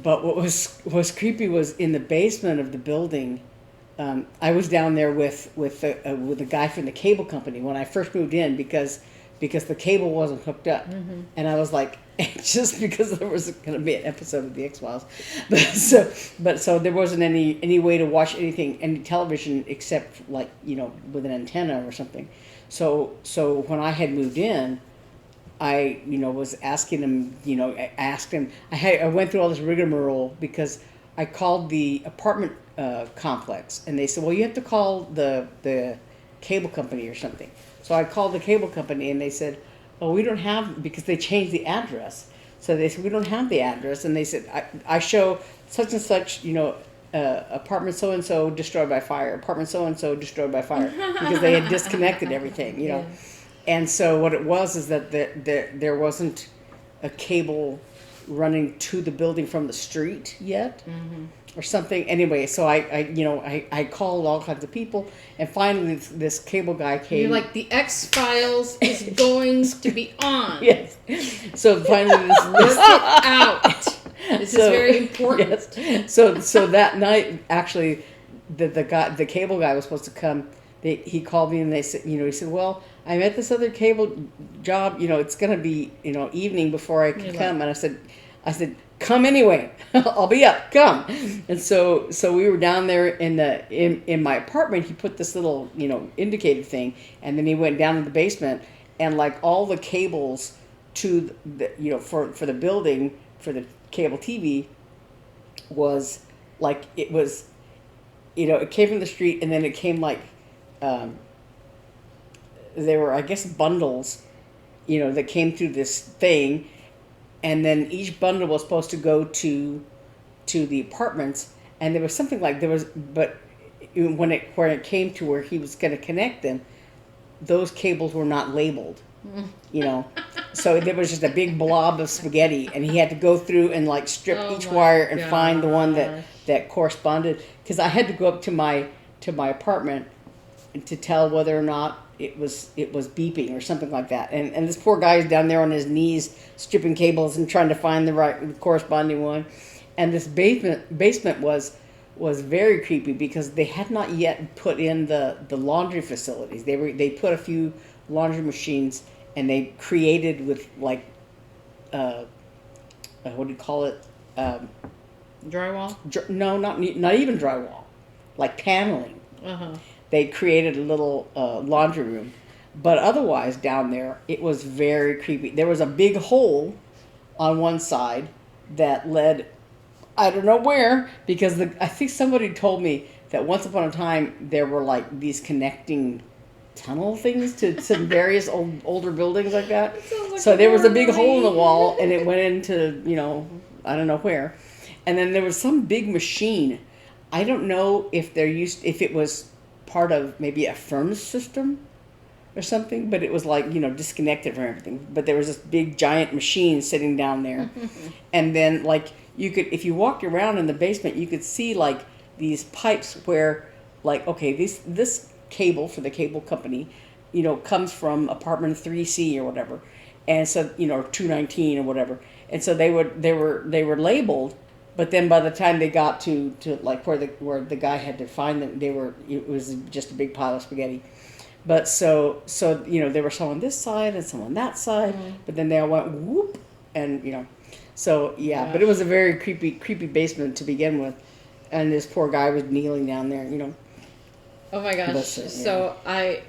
what was creepy was in the basement of the building. I was down there with a guy from the cable company when I first moved in because the cable wasn't hooked up, and I was like, just because there was going to be an episode of the X-Files, but so there wasn't any way to watch any television except like, you know, with an antenna or something. So when I had moved in, I, you know, was asking him, you know, I asked him, I went through all this rigmarole because I called the apartment complex, and they said, well, you have to call the cable company or something. So I called the cable company, and they said, oh, we don't have, because they changed the address. So they said, we don't have the address. And they said, I show such and such, you know, apartment so-and-so destroyed by fire, apartment so-and-so destroyed by fire, because they had disconnected everything, you know. Yeah. And so what it was is that there wasn't a cable running to the building from the street yet, or something. Anyway, so I called all kinds of people, and finally this cable guy came. You're like, the X-Files is going to be on. Yes. So finally Work it out. This is very important. Yes. So that night, actually, the cable guy was supposed to come. He called me, and they said, you know, he said, well, I'm at this other cable job, you know, it's going to be, you know, evening before I can come. And I said, come anyway. I'll be up. Come. And so we were down there in my apartment. He put this little, you know, indicator thing, and then he went down to the basement, and like all the cables to the, you know, for the building, for the cable TV was like, it was, you know, it came from the street, and then it came like, they were, I guess, bundles, you know, that came through this thing, and then each bundle was supposed to go to the apartments, and there was something like but when it came to where he was going to connect them, those cables were not labeled, you know, so there was just a big blob of spaghetti, and he had to go through and like strip each wire and find the one that corresponded, because I had to go up to my apartment to tell whether or not it was beeping or something like that, and this poor guy is down there on his knees stripping cables and trying to find the right corresponding one. And this basement was very creepy because they had not yet put in the laundry facilities. They put a few laundry machines, and they created with like what do you call it, Drywall? No, not even drywall, like paneling. They created a little laundry room. But otherwise, down there, it was very creepy. There was a big hole on one side that led, I don't know where, because I think somebody told me that once upon a time, there were like these connecting tunnel things to some various older buildings like that. Like so there was a big hole in the wall, and it went into, you know, I don't know where. And then there was some big machine. I don't know if it was part of maybe a furnace system or something, but it was like, you know, disconnected from everything. But there was this big giant machine sitting down there. And then like you could, if you walked around in the basement, you could see like these pipes where like, okay, this cable for the cable company, you know, comes from apartment 3C or whatever. And so, you know, 219 or whatever. And so they were labeled. But then by the time they got to like where the guy had to find them, it was just a big pile of spaghetti. But so you know, there were some on this side and some on that side, but then they all went whoop, and you know, so yeah. But it was a very creepy basement to begin with, and this poor guy was kneeling down there, you know. Oh my gosh! But, So I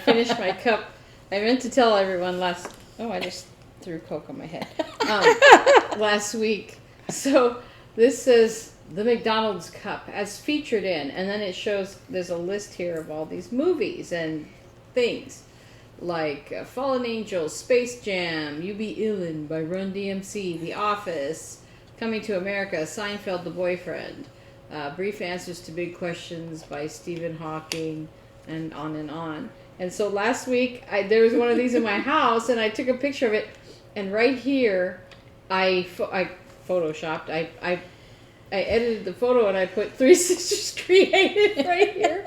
finished my cup. I meant to tell everyone I just threw Coke on my head last week. So this says the McDonald's cup as featured in, and then it shows there's a list here of all these movies and things like Fallen Angels, Space Jam, You Be Illin' by Run DMC, The Office, Coming to America, Seinfeld, The Boyfriend, Brief Answers to Big Questions by Stephen Hawking, and on and on. And so last week, there was one of these in my house, and I took a picture of it, and right here, I photoshopped, I edited the photo, and I put Three Sisters Created right here,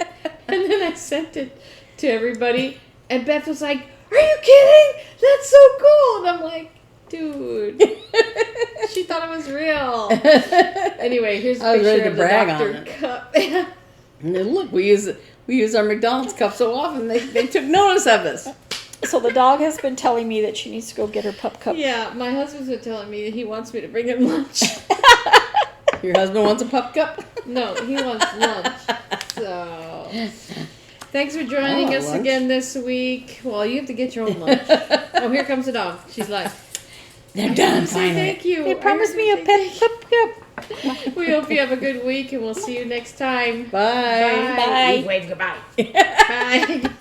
and then I sent it to everybody, and Beth was like, "Are you kidding? That's so cool!" And I'm like, "Dude," she thought it was real. Anyway, here's a picture of the doctor cup. And look, we use our McDonald's cup so often they took notice of us. So the dog has been telling me that she needs to go get her pup cup. Yeah, my husband's been telling me that he wants me to bring him lunch. Your husband wants a pup cup? No, he wants lunch. So, thanks for joining us lunch again this week. Well, you have to get your own lunch. Oh, here comes the dog. She's like, "They're done say finally." thank you. They promised me a pet pup cup. We hope you have a good week, and we'll see you next time. Bye. Bye. Wave goodbye. Bye.